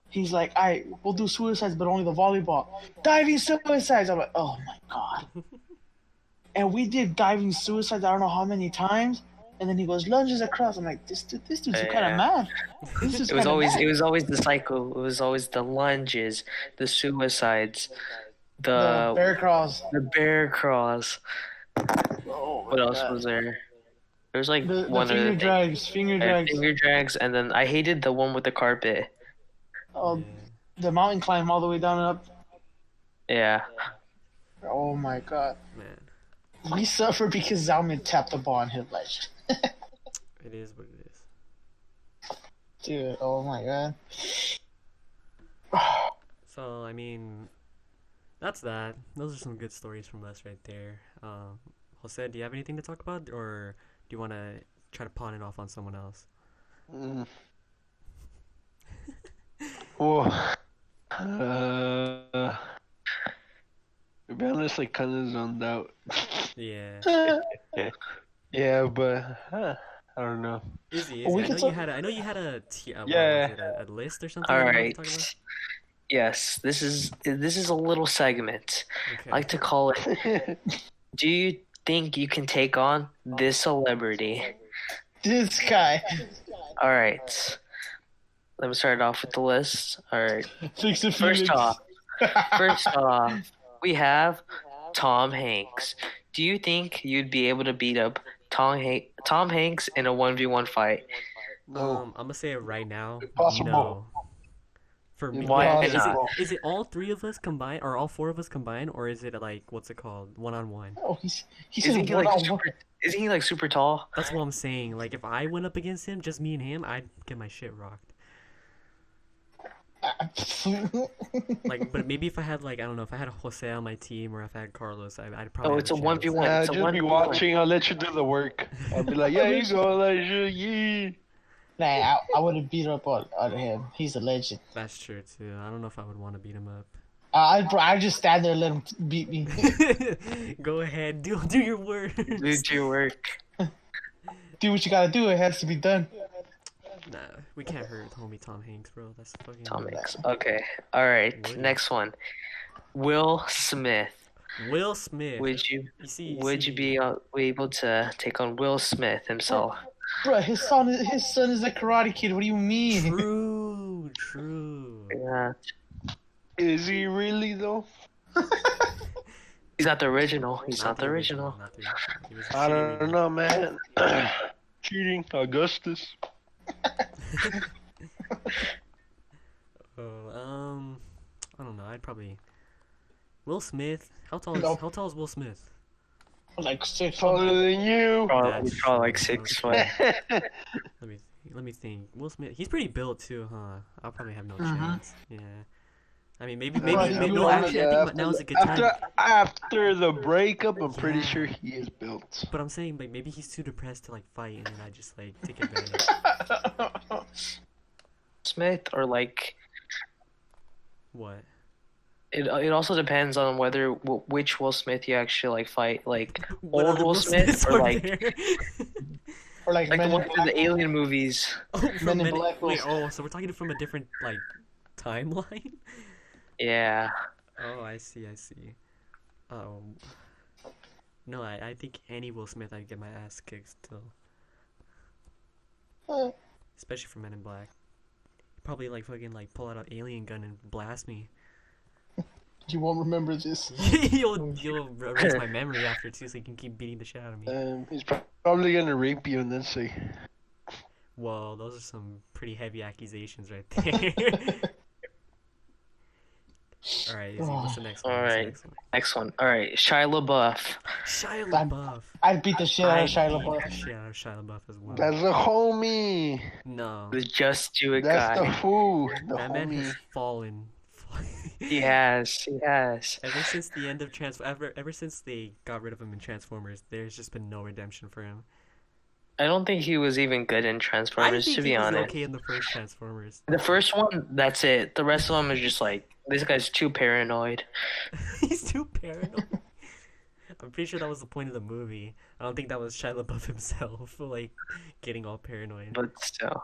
He's like, all right, we'll do suicides, but only the volleyball. Diving suicides. I'm like, oh my God. And we did diving suicides, I don't know how many times. And then he goes, lunges across. I'm like, this dude's kind of mad. It was always the cycle. It was always the lunges, the suicides, the bear crawls. The bear crawls. Oh, what else was there? There was like the one finger other drags, finger drags. Finger drags, and then I hated the one with the carpet. Oh, the mountain climb all the way down and up. Yeah. Oh my God. Man. We suffer because Zalman tapped the ball and hit ledge. It is what it is. Dude, oh my God. So, I mean, that's that. Those are some good stories from us right there. Jose, do you have anything to talk about? Or do you want to try to pawn it off on someone else? Well, to be honest, I kind of zoned out. Yeah. Yeah, but I don't know. Izzy, I know you had a list or something. All right. Yes, this is a little segment. Okay. I like to call it. Do you think you can take on this celebrity? This guy. All right. Let me start off with the list. All right. First off, we have Tom Hanks. Do you think you'd be able to beat up Tom Hanks in a 1v1 fight? I'm gonna say it right now. Impossible. No. For me, Why not? Is it all 3 of us combined, or all 4 of us combined, or is it like what's it called, 1-on-1? Oh, Isn't he like super tall? That's what I'm saying. Like if I went up against him, just me and him, I'd get my shit rocked. Like, but maybe if I had if I had Jose on my team or if I had Carlos, I'd probably. Oh, it's a 1v1. Just be watching. I'll let you do the work. I'll be like, yeah, you go, Elijah. Yeah. Nah, I would have beat up on him. He's a legend. That's true too. I don't know if I would want to beat him up. I just stand there and let him beat me. Go ahead, do your worst. Do your work. Do what you gotta do. It has to be done. Nah, we can't hurt homie Tom Hanks, bro. That's fucking. Tom Hanks. Okay. All right. Woody. Next one. Will Smith. Will Smith. Would you You see, be able to take on Will Smith himself? Bro, his son is a Karate Kid. What do you mean? True. Yeah. Is he really though? He's not the original. He's not the Not original. the original. He was a I shitty don't know, man. Cheating, Augustus. Oh, I don't know. I'd probably Will Smith. How tall is Will Smith? Like 6 Taller than you. Probably like true. 6 foot. Let me think. Will Smith. He's pretty built too, huh? I'll probably have no Mhm. chance. Yeah. I mean, maybe Right, no. Actually, I think now's a good time. After the breakup, I'm pretty Yeah. sure he is built. But I'm saying, like, maybe he's too depressed to like fight, and then I just like take advantage. Smith or like What? it also depends on whether which Will Smith you actually like fight, like What old other Will Smith Smiths or are like there? Or like the Men one in from Black. the Alien movies. Oh, from Men in Men Black Wait, Will oh, so we're talking from a different like timeline? Yeah. Oh, I see. No, I think any Will Smith I'd get my ass kicked still. Especially for Men in Black. Probably like fucking like pull out an alien gun and blast me. You won't remember this. you'll erase my memory after too, so you can keep beating the shit out of me. He's probably gonna rape you and then say, Whoa, those are some pretty heavy accusations right there. Alright, Izzy, what's the next one? All What's the right. next one? Next one. All right, Shia LaBeouf. Shia That- LaBeouf. I'd beat the shit out of Shia I'd beat LaBeouf. the shit out of Shia LaBeouf as well. "That's a homie. No. The Just Do It That's guy. the fool. The That man homie." has fallen. He has. Ever since the end of ever since they got rid of him in Transformers, there's just been no redemption for him. I don't think he was even good in I Transformers, think to be he was honest. okay in the first Transformers. The first one, that's it. The rest of them is just like, this guy's too paranoid. He's too paranoid. I'm pretty sure that was the point of the movie. I don't think that was Shia LaBeouf himself, like getting all paranoid. But still.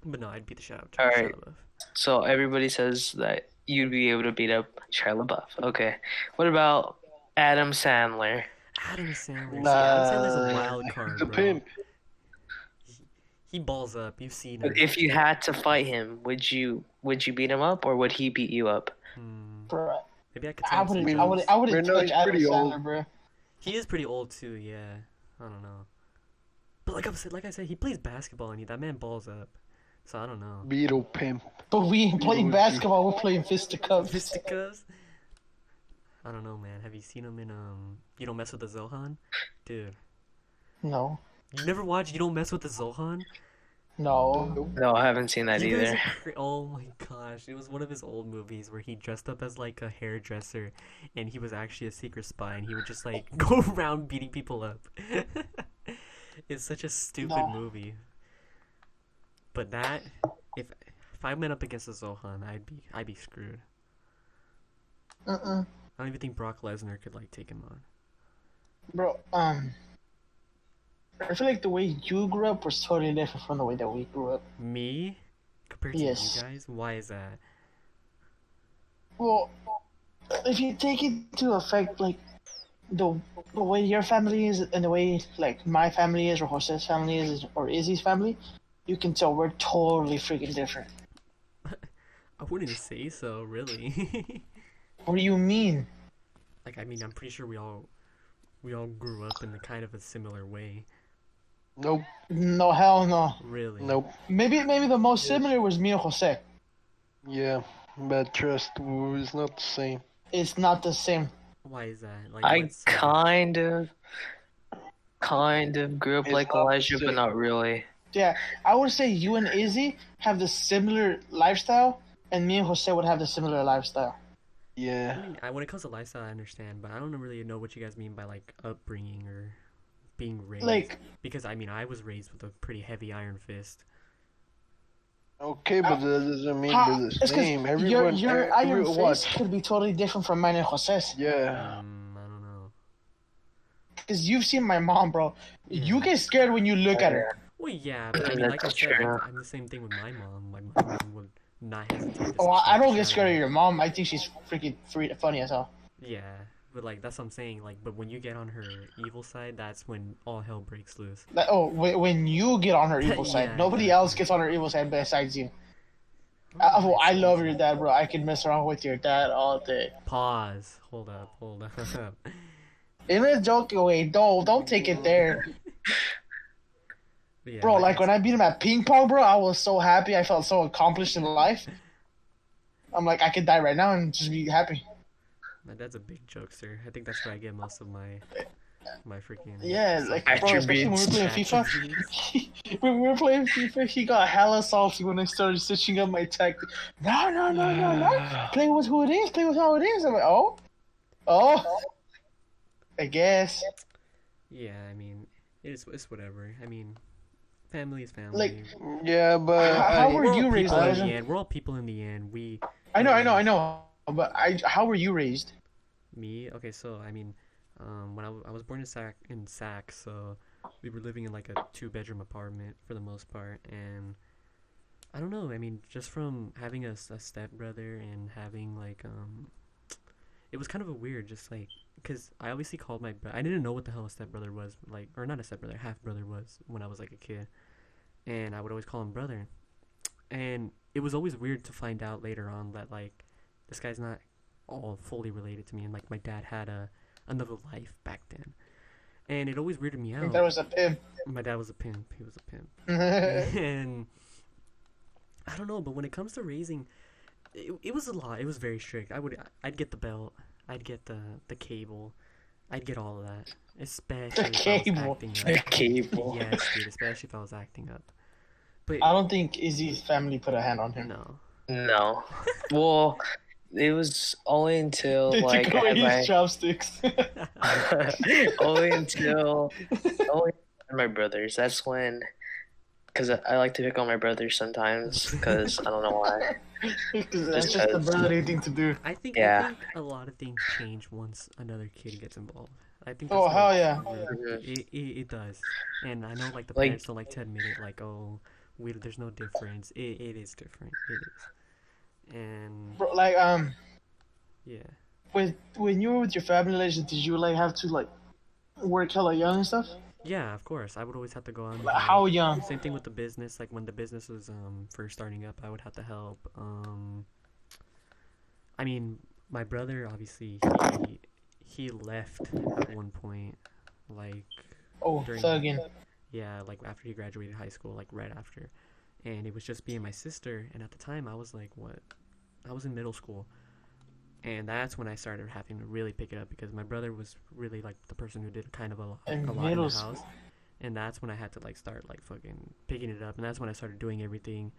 But no, I'd beat the shit out of All Shia right. LaBeouf. So everybody says that you'd be able to beat up Shia LaBeouf. Okay. What about Adam Sandler? Adam Sandler. Nah, See, Adam Sandler's a wild card, he's a bro. pimp. He balls up. You've seen him. But if you had to fight him, would you beat him up or would he beat you up? Bro, Maybe I could I tell wouldn't. him I wouldn't. I wouldn't Right now touch he's Adam pretty Sandler, old. bro. He is pretty old too, yeah. I don't know. But like I said, he plays basketball and that man balls up. So I don't know. Beetle pimp. But we ain't playing basketball. We're playing fisticuffs. Fisticuffs? I don't know, man. Have you seen him in You Don't Mess with the Zohan? Dude. No, You never watched You Don't Mess with the Zohan? no. No, I haven't seen that You guys either. oh my gosh. It was one of his old movies where he dressed up as like a hairdresser and he was actually a secret spy and he would just like go around beating people up. It's such a stupid No. movie. But that if I went up against the Zohan, I'd be screwed. I don't even think Brock Lesnar could like take him on. Bro, I feel like the way you grew up was totally different from the way that we grew up. Me? Compared to Yes. you guys? Why is that? Well, if you take into effect like the way your family is and the way like my family is or Jose's family is or Izzy's family, you can tell we're totally freaking different. I wouldn't say so, really. What do you mean? Like, I mean, I'm pretty sure we all grew up in a kind of a similar way. Nope. No, hell no. Really? Nope. Maybe the most similar was me and Jose. Yeah. But trust, it's not the same. It's not the same. Why is that? Like, I what's kind of grew up It's like Elijah, but opposite. not really. Yeah, I would say you and Izzy have the similar lifestyle, and me and Jose would have the similar lifestyle. Yeah. I mean, when it comes to lifestyle, I understand, but I don't really know what you guys mean by like upbringing or being raised. Like, Because I mean, I was raised with a pretty heavy iron fist. Okay, but that doesn't mean how, we're the it's 'cause same. your iron what? fist could be totally different from mine and Jose's. Yeah. I don't know. Because you've seen my mom, bro. You get scared when you look at her. Well, yeah, but I mean, like I That's said, true. I'm the same thing with my mom. My mom would not hesitate to Oh, I slap don't the get shit scared out of me. your mom. I think she's freaking funny as hell. Yeah, but like that's what I'm saying. Like, but when you get on her evil side, that's when all hell breaks loose. When you get on her evil side, Yeah, nobody yeah. else gets on her evil side besides you. Oh, I nice. love your dad, bro. I can mess around with your dad all day. Pause. Hold up. In a joking way, don't take it there. Yeah, Bro, like when I beat him at ping pong, bro, I was so happy. I felt so accomplished in life. I'm like, I could die right now and just be happy. my dad's a big jokester. I think that's where I get most of my freaking Yeah, like, bro, especially when we were playing FIFA. attributes. When we were playing FIFA, he got hella salty when I started stitching up my tactic. No. Play with who it is. Play with how it is. I'm like, oh. I guess. Yeah, I mean, it's whatever. I mean, family is family. Like, Yeah, but how We're were all you raised, people in Elijah? the end. We're all people in the end. I know. But how were you raised? Me? Okay, so I mean, when I was born in Sac, so we were living in like a 2-bedroom apartment for the most part, and I don't know. I mean, just from having a stepbrother and having like it was kind of a weird, just like, cause I obviously called my I didn't know what the hell a stepbrother was, like, or not a stepbrother, half brother was when I was like a kid, and I would always call him brother, and it was always weird to find out later on that like this guy's not all fully related to me, and like my dad had another life back then, and it always weirded me out. That was a pimp. My dad was a pimp. He was a pimp. Yeah, And I don't know, but when it comes to raising, it was a lot. It was very strict. I'd get the belt. I'd get the cable. I'd get all of that. Especially if I was cable. acting The up. cable. Yes, dude. Especially if I was acting up. But I don't think Izzy's family put a hand on him. no. No. Well, it was only until They like took away I had his chopsticks. only until my brothers. That's when, because I like to pick on my brothers sometimes. Because I don't know why. Because that's just the brotherly thing to do. I think a lot of things change once another kid gets involved. I think. Oh, that's hell what yeah. It does, and I know like the Like- parents don't like to admit it. Like, oh, there's no difference. It is different. It is, and Bro, like, yeah. when you were with your family, like, did you, like, have to, like, work hella young and stuff? Yeah, of course. I would always have to go on. Like, how young? Same thing with the business. Like when the business was first starting up, I would have to help. I mean, my brother obviously he left at one point, like Oh, during- thuggin'. yeah, like after he graduated high school, like right after, and it was just me and my sister. And at the time, I was like, what? I was in middle school. And that's when I started having to really pick it up because my brother was really like the person who did kind of a lot in middle the school. house. And that's when I had to like start like fucking picking it up. And that's when I started doing everything.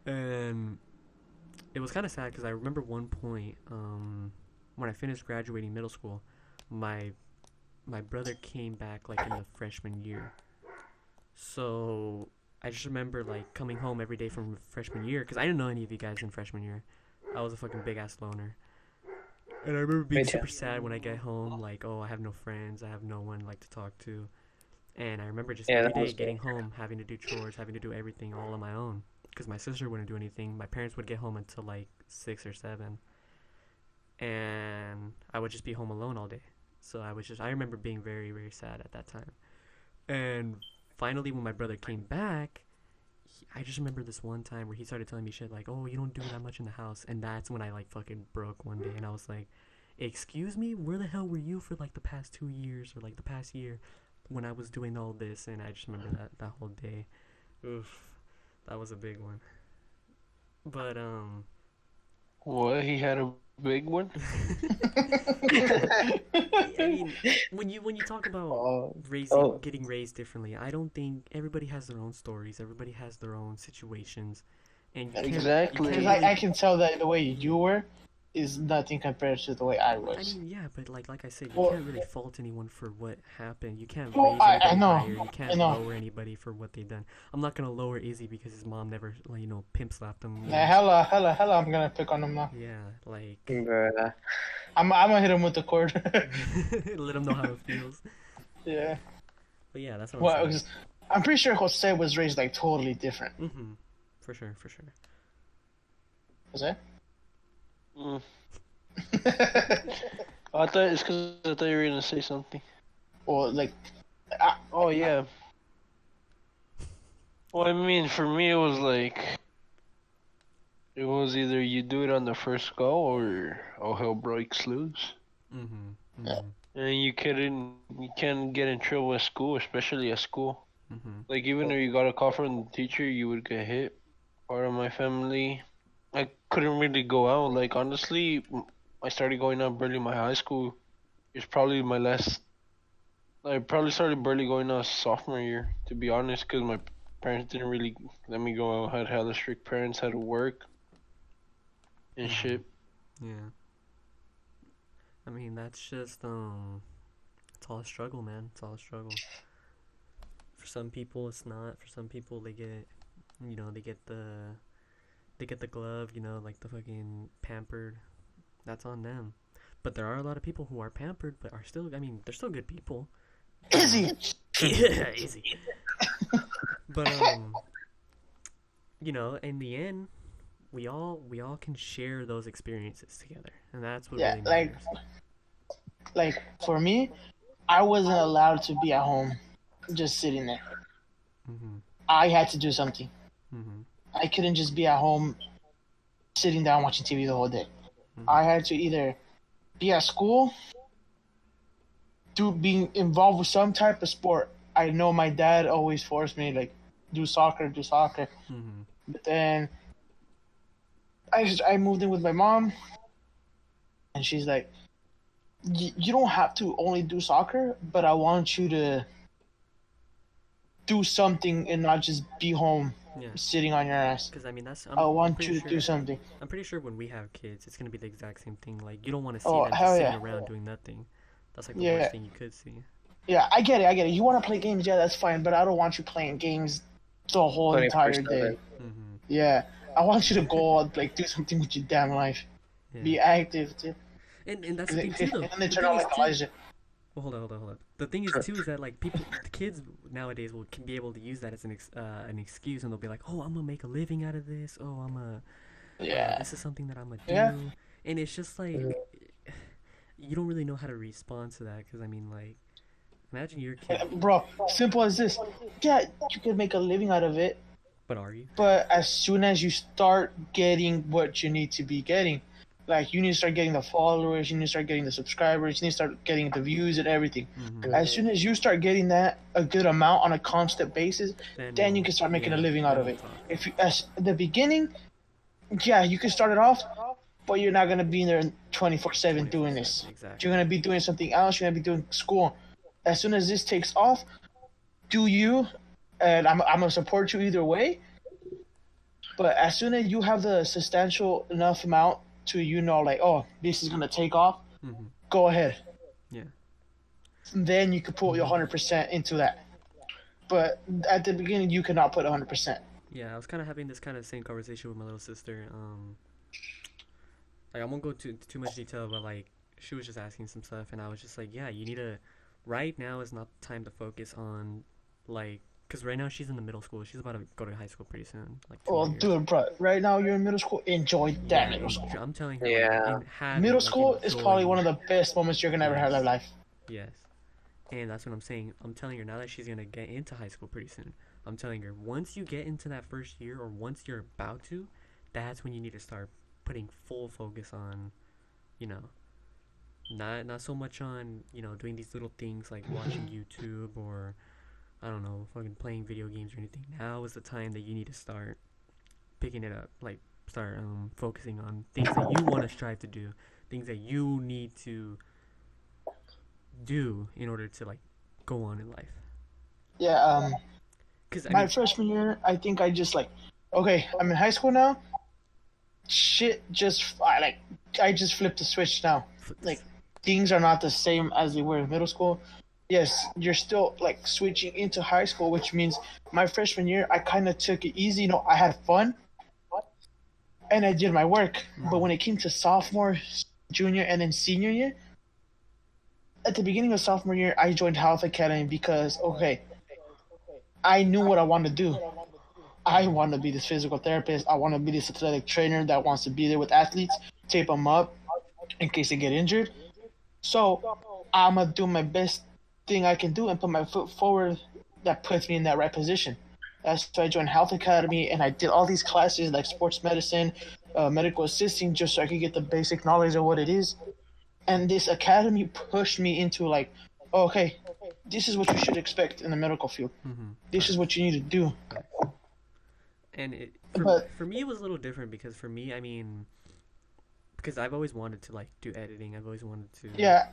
And it was kind of sad because I remember one point when I finished graduating middle school, my brother came back like in the freshman year. So I just remember like coming home every day from freshman year because I didn't know any of you guys in freshman year. I was a fucking big ass loner. And I remember being Me too. super sad when I get home, like, oh, I have no friends, I have no one like to talk to. And I remember just Yeah, every that day was getting home, having to do chores, having to do everything all on my own. Because my sister wouldn't do anything. My parents would get home until like 6 or 7. And I would just be home alone all day. So I remember being very, very sad at that time. And finally, when my brother came back, I just remember this one time where he started telling me shit like, oh, you don't do that much in the house. And that's when I like fucking broke one day. And I was like, excuse me? Where the hell were you for like the past 2 years or like the past year when I was doing all this? And I just remember that whole day. Oof. That was a big one. But, What? He had a big one? I mean, when you talk about getting raised differently, I don't think everybody has their own stories. Everybody has their own situations, and you can't, Exactly. You Because can't I can tell that the way you were is nothing compared to the way I I was. mean, yeah, but like I said, you Well, can't really fault anyone for what happened. You can't well, raise I anybody know, higher. You I can't know. lower anybody for what they've done. I'm not gonna lower Izzy because his mom never, like, pimp slapped him. Hella, I'm gonna pick on him now. Yeah, like Bruh. I'm gonna hit him with the cord. let him know how it feels. Yeah. But yeah, that's what Well, I'm saying. 'cause I'm pretty sure Jose was raised like totally different. For sure, for sure. Jose? Mm. Oh, I thought it's because I thought you were gonna say something. Or like, Oh yeah. Well, I mean, for me, it was like, it was either you do it on the first go or all hell breaks loose. And you can't get in trouble at school, especially at school. Like even if you got a call from the teacher, you would get hit. Part of my family, I couldn't really go out. Like honestly, I started going out barely my high school. It's probably my last. I probably started barely going out sophomore year, to be honest, because my parents didn't really let me go out. I had hella strict parents, had to work and shit. Yeah. I mean, that's just it's all a struggle, man. It's all a struggle. For some people, it's not. For some people, they get, they get the glove, like the fucking pampered. That's on them. But there are a lot of people who are pampered, but are still. I mean, they're still good people. Izzy. Yeah, easy. But in the end, we all can share those experiences together, and that's what really matters. Like for me, I wasn't allowed to be at home, just sitting there. I had to do something. I couldn't just be at home, sitting down watching TV the whole day. I had to either be at school, being involved with some type of sport. I know my dad always forced me, like, do soccer. But then I moved in with my mom, and she's like, you don't have to only do soccer, but I want you to do something and not just be home sitting on your ass. Because I mean, I want you to do something. I'm pretty sure when we have kids, it's gonna be the exact same thing. Like, you don't want to see them hell just sitting yeah. around doing nothing. That's like the worst thing you could see. Yeah, I get it. You want to play games, yeah, that's fine, but I don't want you playing games the whole entire day. Yeah, I want you to go out, like, do something with your damn life. Yeah. Be active, too. And that's the thing too, though. And then turn on like Elijah. Well, hold on. The thing is too is that like the kids nowadays can be able to use that as an excuse, and they'll be like, oh, I'm gonna make a living out of this. Oh, this is something that I'm gonna do. Yeah. And it's just like you don't really know how to respond to that, because I mean, like, imagine your kid. Bro, simple as this. Yeah, you could make a living out of it. But are you? But as soon as you start getting what you need to be getting, like, you need to start getting the followers, you need to start getting the subscribers, you need to start getting the views and everything. As soon as you start getting that a good amount on a constant basis, then you can start making a living out of it. If you, at the beginning, yeah, you can start it off, but you're not gonna be in there 24/7 doing this. Exactly. You're gonna be doing something else. You're gonna be doing school. As soon as this takes off, do you? And I'm gonna support you either way. But as soon as you have the substantial enough amount to, like, oh, this is gonna take off, go ahead. Yeah. And then you can put your 100% into that. But at the beginning, you cannot put 100%. Yeah, I was kind of having this kind of same conversation with my little sister. Like, I won't go too much detail, but like, she was just asking some stuff, and I was just like, yeah, you need to. Right now is not the time to focus on, like, because right now she's in the middle school. She's about to go to high school pretty soon. Like, well, dude, bro, right now you're in middle school. Enjoy that middle school. I'm telling her. Yeah. Middle school is probably one of the best moments you're gonna ever have in life. Yes. And that's what I'm saying. I'm telling her now that she's gonna get into high school pretty soon. I'm telling her, once you get into that first year, or once you're about to, that's when you need to start putting full focus on, not so much on, doing these little things like watching YouTube or, I don't know, fucking playing video games or anything. Now is the time that you need to start picking it up, like start focusing on things that you want to strive to do, things that you need to do in order to, like, go on in life. Yeah, Cause, my freshman year, I think I just, like, okay, I'm in high school now. Shit, I, like, I just flipped the switch now. Like, things are not the same as they were in middle school. Yes, you're still like switching into high school, which means my freshman year I kind of took it easy. You know, I had fun and I did my work. But when it came to sophomore, junior, and then senior year, at the beginning of sophomore year, I joined Health Academy because I knew what I wanted to do. I want to be this physical therapist. I want to be this athletic trainer that wants to be there with athletes, tape them up in case they get injured. So I'm going to do my best thing I can do and put my foot forward that puts me in that right position. That's why I joined Health Academy, and I did all these classes like sports medicine, medical assisting, just so I could get the basic knowledge of what it is. And this academy pushed me into like, okay, this is what you should expect in the medical field. This is what you need to do. And for me, it was a little different because for me, I mean, because I've always wanted to like do editing. I've always wanted to. Yeah,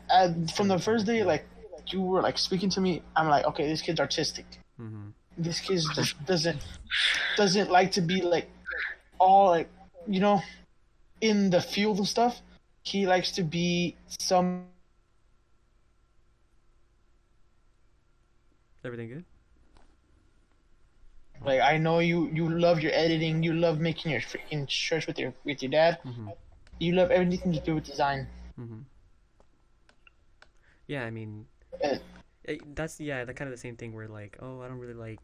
from the first day, like you were like speaking to me, I'm like, okay, this kid's artistic. This kid just doesn't like to be like all like, you know, in the field and stuff. He likes to be some. Everything good? Like, I know you love your editing. You love making your freaking shirts with your dad. You love everything to do with design. Yeah, I mean, that's that kind of the same thing where like, oh, I don't really like.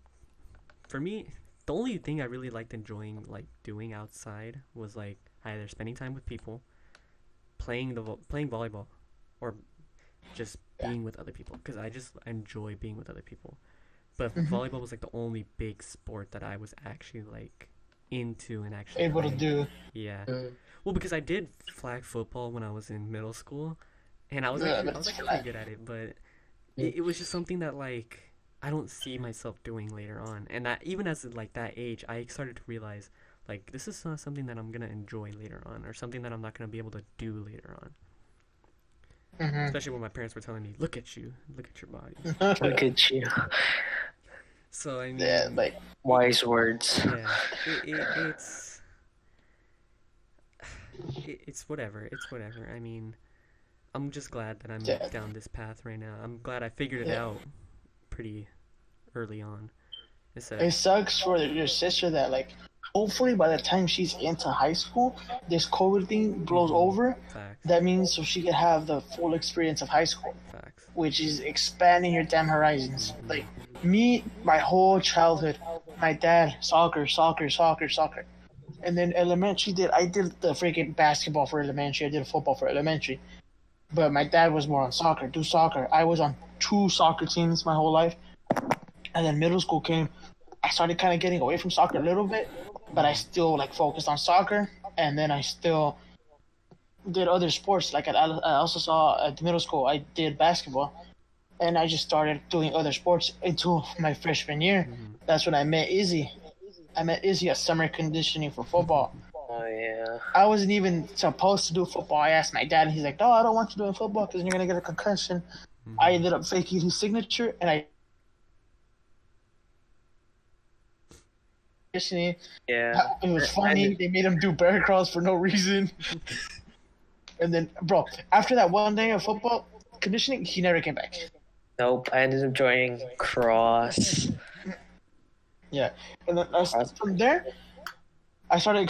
For me, the only thing I really liked enjoying like doing outside was like either spending time with people, playing volleyball, or just being with other people, because I just enjoy being with other people. But volleyball was like the only big sport that I was actually like into and actually able playing. to do. Yeah. Well, because I did flag football when I was in middle school, and I was actually pretty good at it. But it was just something that like I don't see myself doing later on, and that even as like that age, I started to realize like this is not something that I'm gonna enjoy later on, or something that I'm not gonna be able to do later on. Especially when my parents were telling me, "Look at you, look at your body." Look at you. So I mean, like Wise words. Yeah, it's whatever. It's whatever. I mean, I'm just glad that I'm down this path right now. I'm glad I figured it out pretty early on. It sucks for your sister that like, hopefully by the time she's into high school, this COVID thing blows over. Facts. That means so she could have the full experience of high school. Facts. Which is expanding your damn horizons. Like me, my whole childhood, my dad, soccer. And then elementary I did the freaking basketball for elementary. I did football for elementary. But my dad was more on soccer, do soccer. I was on 2 soccer teams my whole life. And then middle school came. I started kind of getting away from soccer a little bit, but I still like focused on soccer. And then I still did other sports. Like I also saw at the middle school, I did basketball. And I just started doing other sports until my freshman year. That's when I met Izzy. I met Izzy at summer conditioning for football. Oh, yeah. I wasn't even supposed to do football. I asked my dad, and he's like, "No, I don't want you doing football because you're going to get a concussion." I ended up faking his signature, and I... Yeah. It was funny. They made him do bear crawls for no reason. And then, bro, after that one day of football conditioning, he never came back. Nope, I ended up joining cross. Yeah, and then from there, I started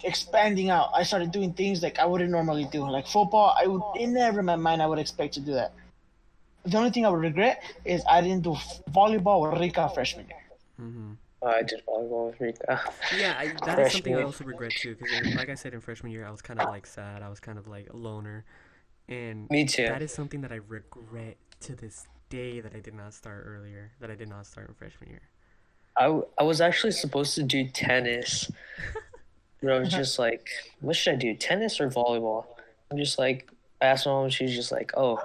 expanding out. I started doing things like I wouldn't normally do, like football. Never in my mind I would expect to do that. The only thing I would regret is I didn't do volleyball with Rika freshman year. Oh, I did volleyball with Rika. Yeah, that is something I also regret too, because like I said in freshman year, I was kind of like sad. I was kind of like a loner, and me too. That is something that I regret to this day that I did not start earlier. That I did not start in freshman year. I was actually supposed to do tennis. But I was just like, what should I do, tennis or volleyball? I'm just like, I asked my mom, she's just like, oh,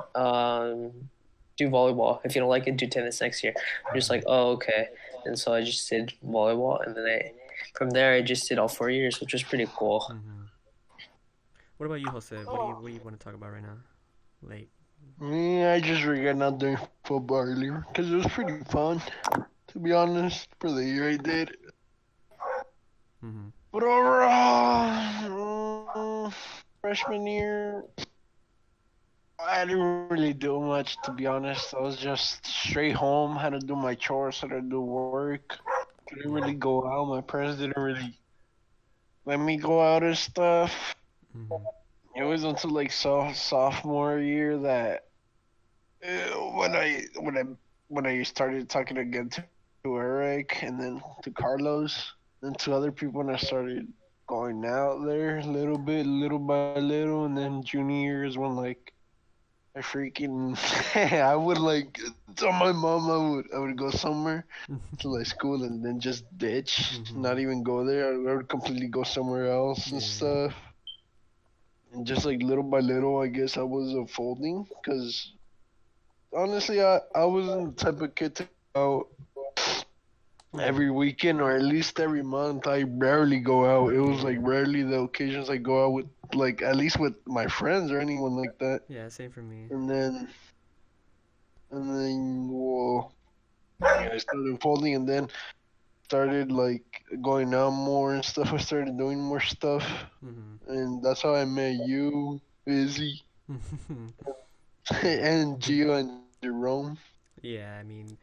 do volleyball. If you don't like it, do tennis next year. I'm just like, oh, okay. And so I just did volleyball, and then from there I just did all 4 years, which was pretty cool. What about you, Jose? What do you want to talk about right now? Like, me, I just regret not doing football earlier because it was pretty fun. To be honest, for the year I did. But overall, freshman year, I didn't really do much, to be honest. I was just straight home, had to do my chores, had to do work. Didn't really go out. My parents didn't really let me go out and stuff. Mhm. It was until like sophomore year that when I started talking again to Eric and then to Carlos and to other people, and I started going out there a little bit, little by little, and then junior year is when like I freaking I would like tell my mom I would go somewhere to like school and then just ditch, not even go there. I would completely go somewhere else and Yeah. stuff. And just like little by little, I guess I was unfolding. Cause honestly, I wasn't the type of kid to go out every weekend or at least every month. I rarely go out. It was like rarely the occasions I go out with, like at least with my friends or anyone like that. Yeah, same for me. And then well, yeah, I started unfolding, and then started like going out more and stuff. I started doing more stuff, and that's how I met you, Izzy, and Gio and Jerome. Yeah, I mean,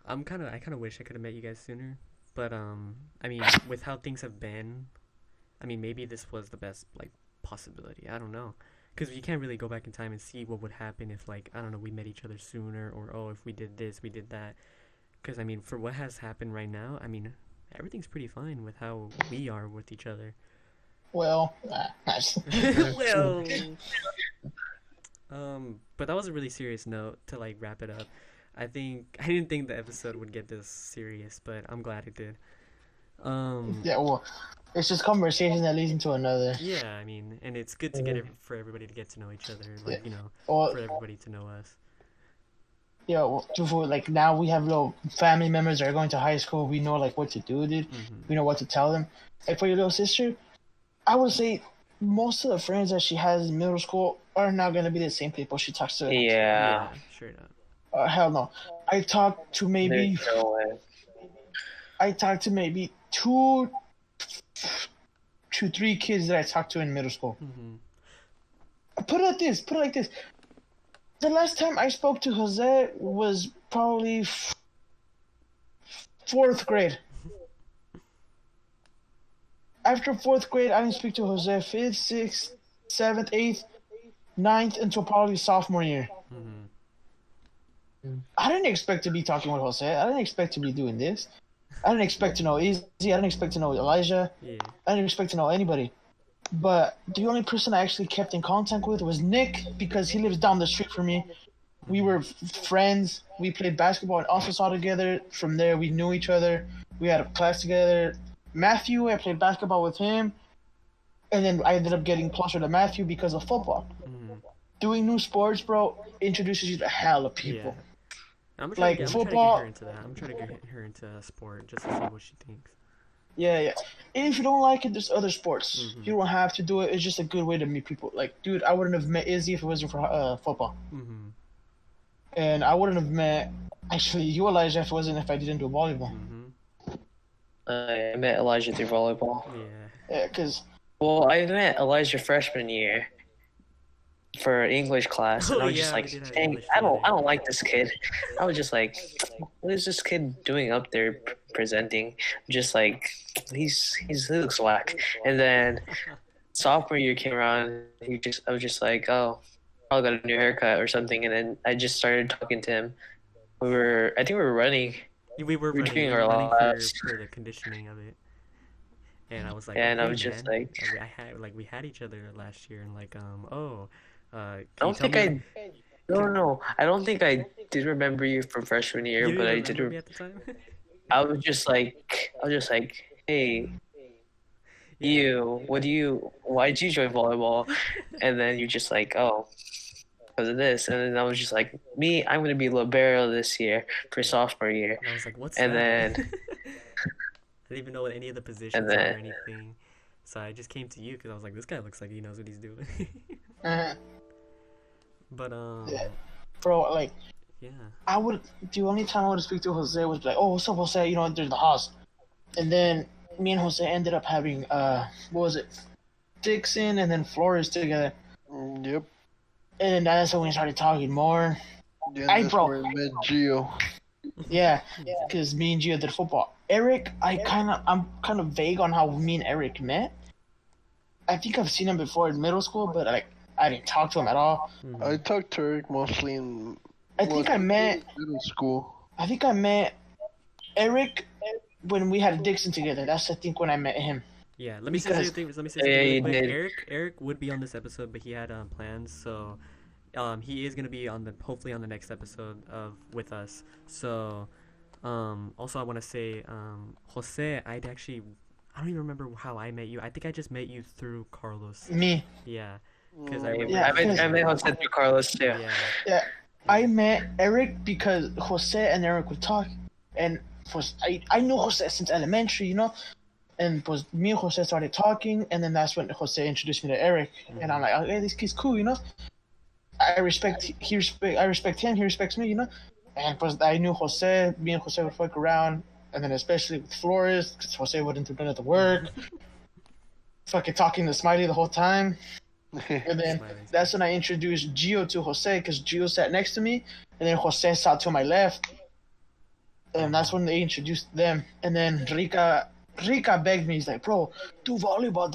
I kind of wish I could have met you guys sooner, but I mean, with how things have been, I mean, maybe this was the best like possibility. I don't know, because you can't really go back in time and see what would happen if like I don't know we met each other sooner, or oh if we did this we did that. Because I mean, for what has happened right now, I mean, everything's pretty fine with how we are with each other. Well, Well, but that was a really serious note to like wrap it up. I didn't think the episode would get this serious, but I'm glad it did. yeah, well, it's just conversation that leads into another. Yeah, I mean, and it's good to get it for everybody to get to know each other, like Well, for everybody to know us. yeah, well, for, like now we have little family members that are going to high school. We know like what to do, dude. We know what to tell them. Like for your little sister, I would say most of the friends that she has in middle school are not gonna be the same people she talks to. Yeah. Sure not. Hell no. I talked to maybe There's no way. two to three kids that I talked to in middle school. Put it like this. The last time I spoke to Jose was probably fourth grade. After fourth grade, I didn't speak to Jose fifth, sixth, seventh, eighth, ninth until probably sophomore year. I didn't expect to be talking with Jose. I didn't expect to be doing this. I didn't expect to know Izzy. I didn't expect to know Elijah. Yeah. I didn't expect to know anybody. But the only person I actually kept in contact with was Nick, because he lives down the street from me. We were friends. We played basketball and also saw together. From there, we knew each other. We had a class together. Matthew, I played basketball with him. And then I ended up getting closer to Matthew because of football. Doing new sports, bro, introduces you to hell of people. Yeah. I'm Like, trying football- to get her into that. I'm trying to get her into sport just to see what she thinks. Yeah. If you don't like it, there's other sports. You don't have to do it. It's just a good way to meet people. Like, dude, I wouldn't have met Izzy if it wasn't for football. And I wouldn't have met, actually, you, Elijah, if I didn't do volleyball. I met Elijah through volleyball. Yeah, because... Well, I met Elijah freshman year for English class, and I was just we like, did have dang, English I don't today. like this kid. I was just like, what is this kid doing up there presenting? Just like, he looks whack. And then sophomore year came around, I was just like, oh, I got a new haircut or something, and then I just started talking to him. I think we were running. We were We're running, doing we were our running laps. for the conditioning of it. And I was like, And I "Hey, was just man." like- we had each other last year, and like, I don't think I don't think I did remember you from freshman year, You but I didn't did. remember me at the time. I was just like, hey, why'd you join volleyball? And then you're just like, oh, because of this. And then I was just like, I'm gonna be libero this year for sophomore year. And I was like, what's And that? then- I didn't even know what any of the positions were or anything. So I just came to you because I was like, this guy looks like he knows what he's doing. But Yeah. Bro, like, yeah. the only time I would speak to Jose was like, oh, what's up, Jose? There's the house. And then me and Jose ended up having, what was it? Dixon and then Flores together. Yep. And then that's when we started talking more. Yeah, I that's broke. where I met Gio. Yeah, because me and Gio did football. Eric, I'm kind of vague on how me and Eric met. I think I've seen him before in middle school, but I didn't talk to him at all. I talked to Eric mostly in I think I met middle school. Eric when we had Dixon together. That's I think when I met him. Yeah, let me say Because- something. Let me say Yeah, something you really quick. did. Eric would be on this episode, but he had plans, so he is gonna be on the hopefully on the next episode of with us. So also I want to say Jose, I don't even remember how I met you. I think I just met you through Carlos. Me. Yeah, because I Mm. remember. Yeah, I met Jose through Carlos too. Yeah. Yeah, I met Eric because Jose and Eric would talk, and I knew Jose since elementary, you know, and me and Jose started talking, and then that's when Jose introduced me to Eric, and I'm like, okay, this kid's cool, you know. I respect him, he respects me, you know, and I knew Jose, me and Jose would fuck around, and then especially with Flores, because Jose wouldn't do none of the work, fucking talking to Smiley the whole time. And then Smiley. that's when I introduced Gio to Jose because Gio sat next to me, and then Jose sat to my left, and that's when they introduced them. And then Rica begged me. He's like, "Bro, do volleyball."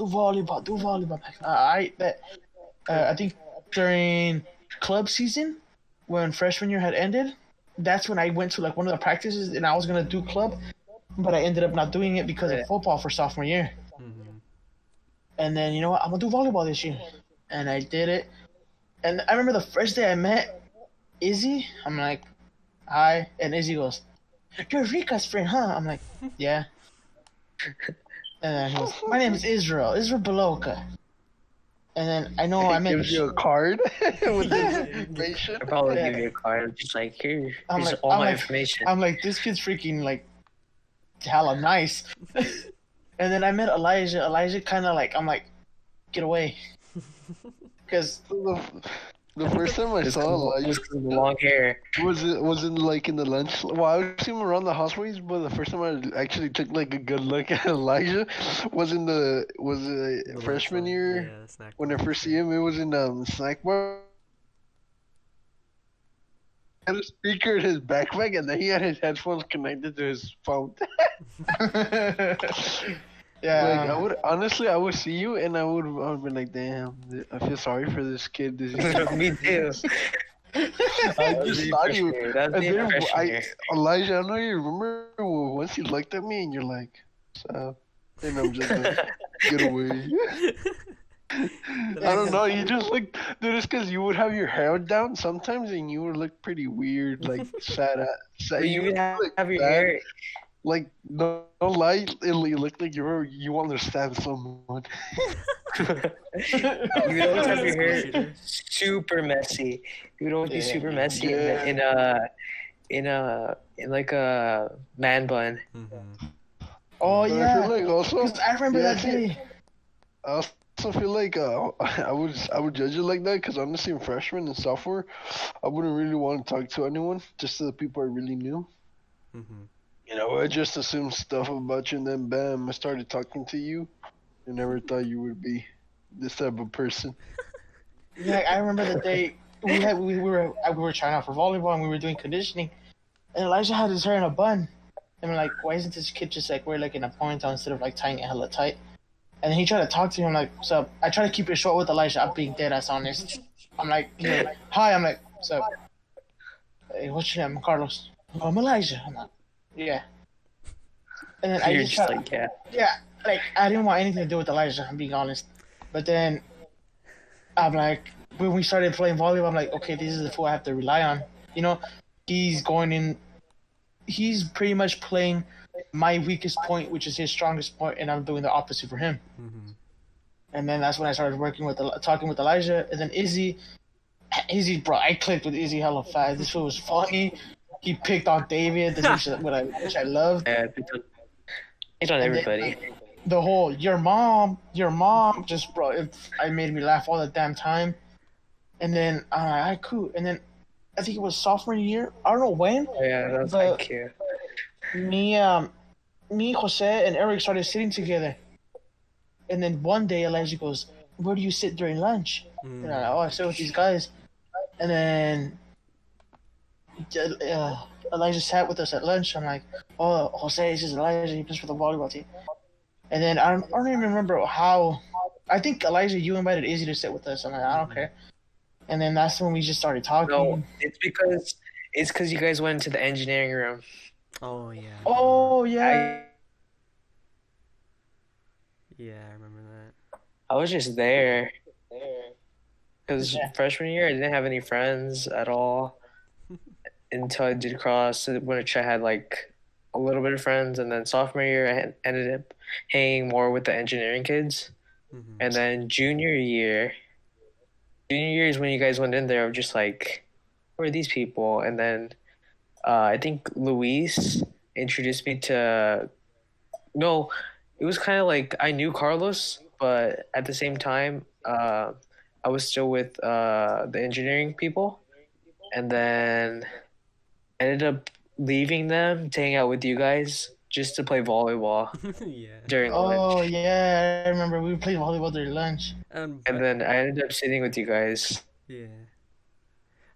I think during club season, when freshman year had ended, that's when I went to like one of the practices, and I was gonna do club, but I ended up not doing it because of football for sophomore year. Mhm. And then, you know what, I'm gonna do volleyball this year. And I did it. And I remember the first day I met Izzy, I'm like, hi. And Izzy goes, you're Rika's friend, huh? I'm like, yeah. And then he goes, my name is Israel Beloka. And then I know I met gives you a card with this information. I'll probably Yeah. give you a card. Just like here's I'm like- all I'm my like- information. I'm like, this kid's freaking like hella nice. And then I met Elijah. Elijah kind of like, I'm like, get away. Because The first time I Just saw Elijah just the long hair. wasn't like in the lunch. Well, I would see him around the houseways, but the first time I actually took like a good look at Elijah was The freshman lunch line. year. Yeah, the snack When I bar. first see him, it was in snack bar. He had a speaker in his backpack, and then he had his headphones connected to his phone. yeah, Like I would see you, and I would be like, damn, I feel sorry for this kid. Me too. I just saw you, That was and me then freshman year. Elijah, I know you remember once you looked at me, and you're like, so, and I'm just like, get away. I don't know. You just look, dude. It's because you would have your hair down sometimes, and you would look pretty weird, like sad. But you would would have, look have your bad. hair. Like no lie, you look like you understand someone. You would always have your hair super messy. You would always be Yeah. super messy Yeah. in like a man bun. Mhm. oh But I yeah. feel like also, 'Cause I remember Yeah, that I think- day. I also feel like I would judge it like that because honestly, in freshman and sophomore, I wouldn't really want to talk to anyone, just to the people I really knew. Mhm. You know, I just assumed stuff about you, and then bam, I started talking to you. I never thought you would be this type of person. Yeah, I remember the day we were trying out for volleyball and we were doing conditioning, and Elijah had his hair in a bun. And we're like, why isn't this kid just like wear like in a ponytail instead of like tying it hella tight? And then he tried to talk to me. I'm like, what's up? I try to keep it short with Elijah. I'm being dead ass honest. I'm like, he's like, hi. I'm like, what's up? Hey, what's your name? I'm Carlos. Oh, I'm Elijah. I'm like, yeah. And then I You're just just tried, like, yeah. yeah, like I didn't want anything to do with Elijah. I'm being honest. But then I'm like, when we started playing volleyball, I'm like, okay, this is the fool I have to rely on. You know, he's going in. He's pretty much playing my weakest point, which is his strongest point, and I'm doing the opposite for him. Mhm. And then that's when I started talking with Elijah, and then Izzy, bro, I clicked with Izzy hella fast. This fool was funny. He picked on David, which I loved. Yeah, it's on And then, everybody. The whole your mom, just bro, I made me laugh all the damn time. And then I cool. And then I think it was sophomore year. I don't know when. Yeah, that's the- like cute. Me, Jose, and Eric started sitting together. And then one day Elijah goes, where do you sit during lunch? Mm. And I'm like, oh, I sit with these guys. And then Elijah sat with us at lunch. I'm like, oh, Jose, this is Elijah. He plays for the volleyball team. And then I don't even remember how. I think Elijah, you invited Izzy to sit with us. I'm like, I don't care. And then that's when we just started talking. No, it's because you guys went into the engineering room. Oh yeah. Oh yeah. Yeah, I remember that. I was just there. Because freshman year, I didn't have any friends at all until I did cross, which I had like a little bit of friends. And then sophomore year, I ended up hanging more with the engineering kids. Mm-hmm. And then junior year is when you guys went in there. I was just like, who are these people? And then I think Luis introduced me to. No, it was kind of like I knew Carlos, but at the same time, I was still with the engineering people, and then ended up leaving them to hang out with you guys just to play volleyball Yeah. during Oh lunch. yeah, I remember we played volleyball during lunch. And then I ended up sitting with you guys. Yeah.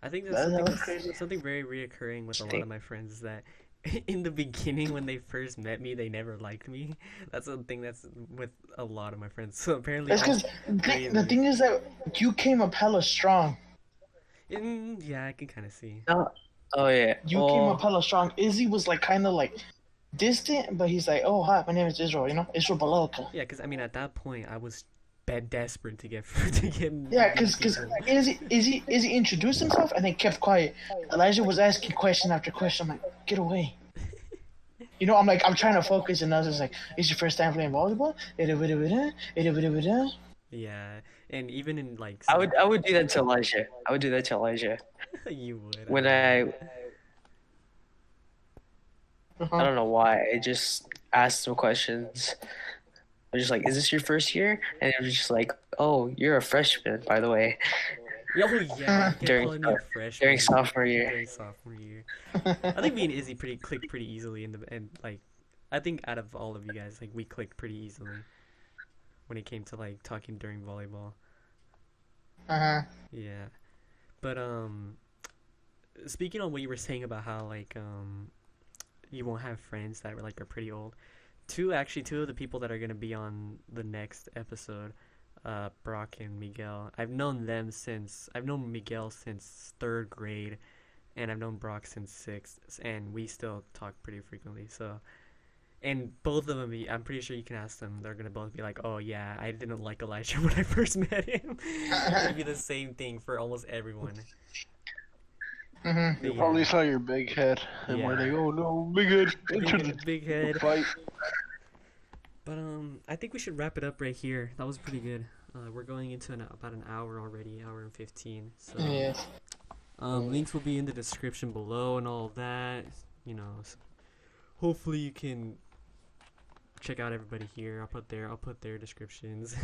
I think that's That was crazy. something very reoccurring with a lot of my friends is that in the beginning when they first met me, they never liked me. That's a thing that's with a lot of my friends. So apparently, That's because the thing is that you came up hella strong. Yeah, I can kind of see. Oh yeah. You came up hella strong. Izzy was like kind of like distant, but he's like, oh hi, my name is Israel. You know, Israel Baloka. Yeah, because I mean at that point I was desperate to get to get. Yeah, because Izzy introduced himself and then kept quiet. Elijah was asking question after question. I'm like, get away. You know, I'm trying to focus, and I was just like, "It's your first time playing volleyball?" Yeah, and even in like. I would do that to Elijah. You would. When I don't know why. I just asked him questions. I was just like, is this your first year? And it was just like, oh, you're a freshman, by the way. Oh yeah, During sophomore year. During sophomore year. I think me and Izzy clicked pretty easily in the and like, I think out of all of you guys, like we clicked pretty easily when it came to like talking during volleyball. Yeah, but speaking on what you were saying about how like you won't have friends that are pretty old. Two of the people that are gonna be on the next episode, Brock and Miguel. I've known Miguel since 3rd grade, and I've known Brock since 6th, and we still talk pretty frequently. So, and both of them, I'm pretty sure you can ask them. They're gonna both be like, "Oh yeah, I didn't like Elijah when I first met him." It'll be the same thing for almost everyone. You probably saw your big head, and we're like, "Oh no, big head, big head." Fight. But I think we should wrap it up right here. That was pretty good. We're going into about an hour already, hour and 15. So links will be in the description below and all of that. You know, so hopefully you can check out everybody here. I'll put their descriptions.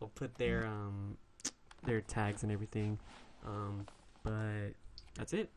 I'll put their tags and everything. But that's it.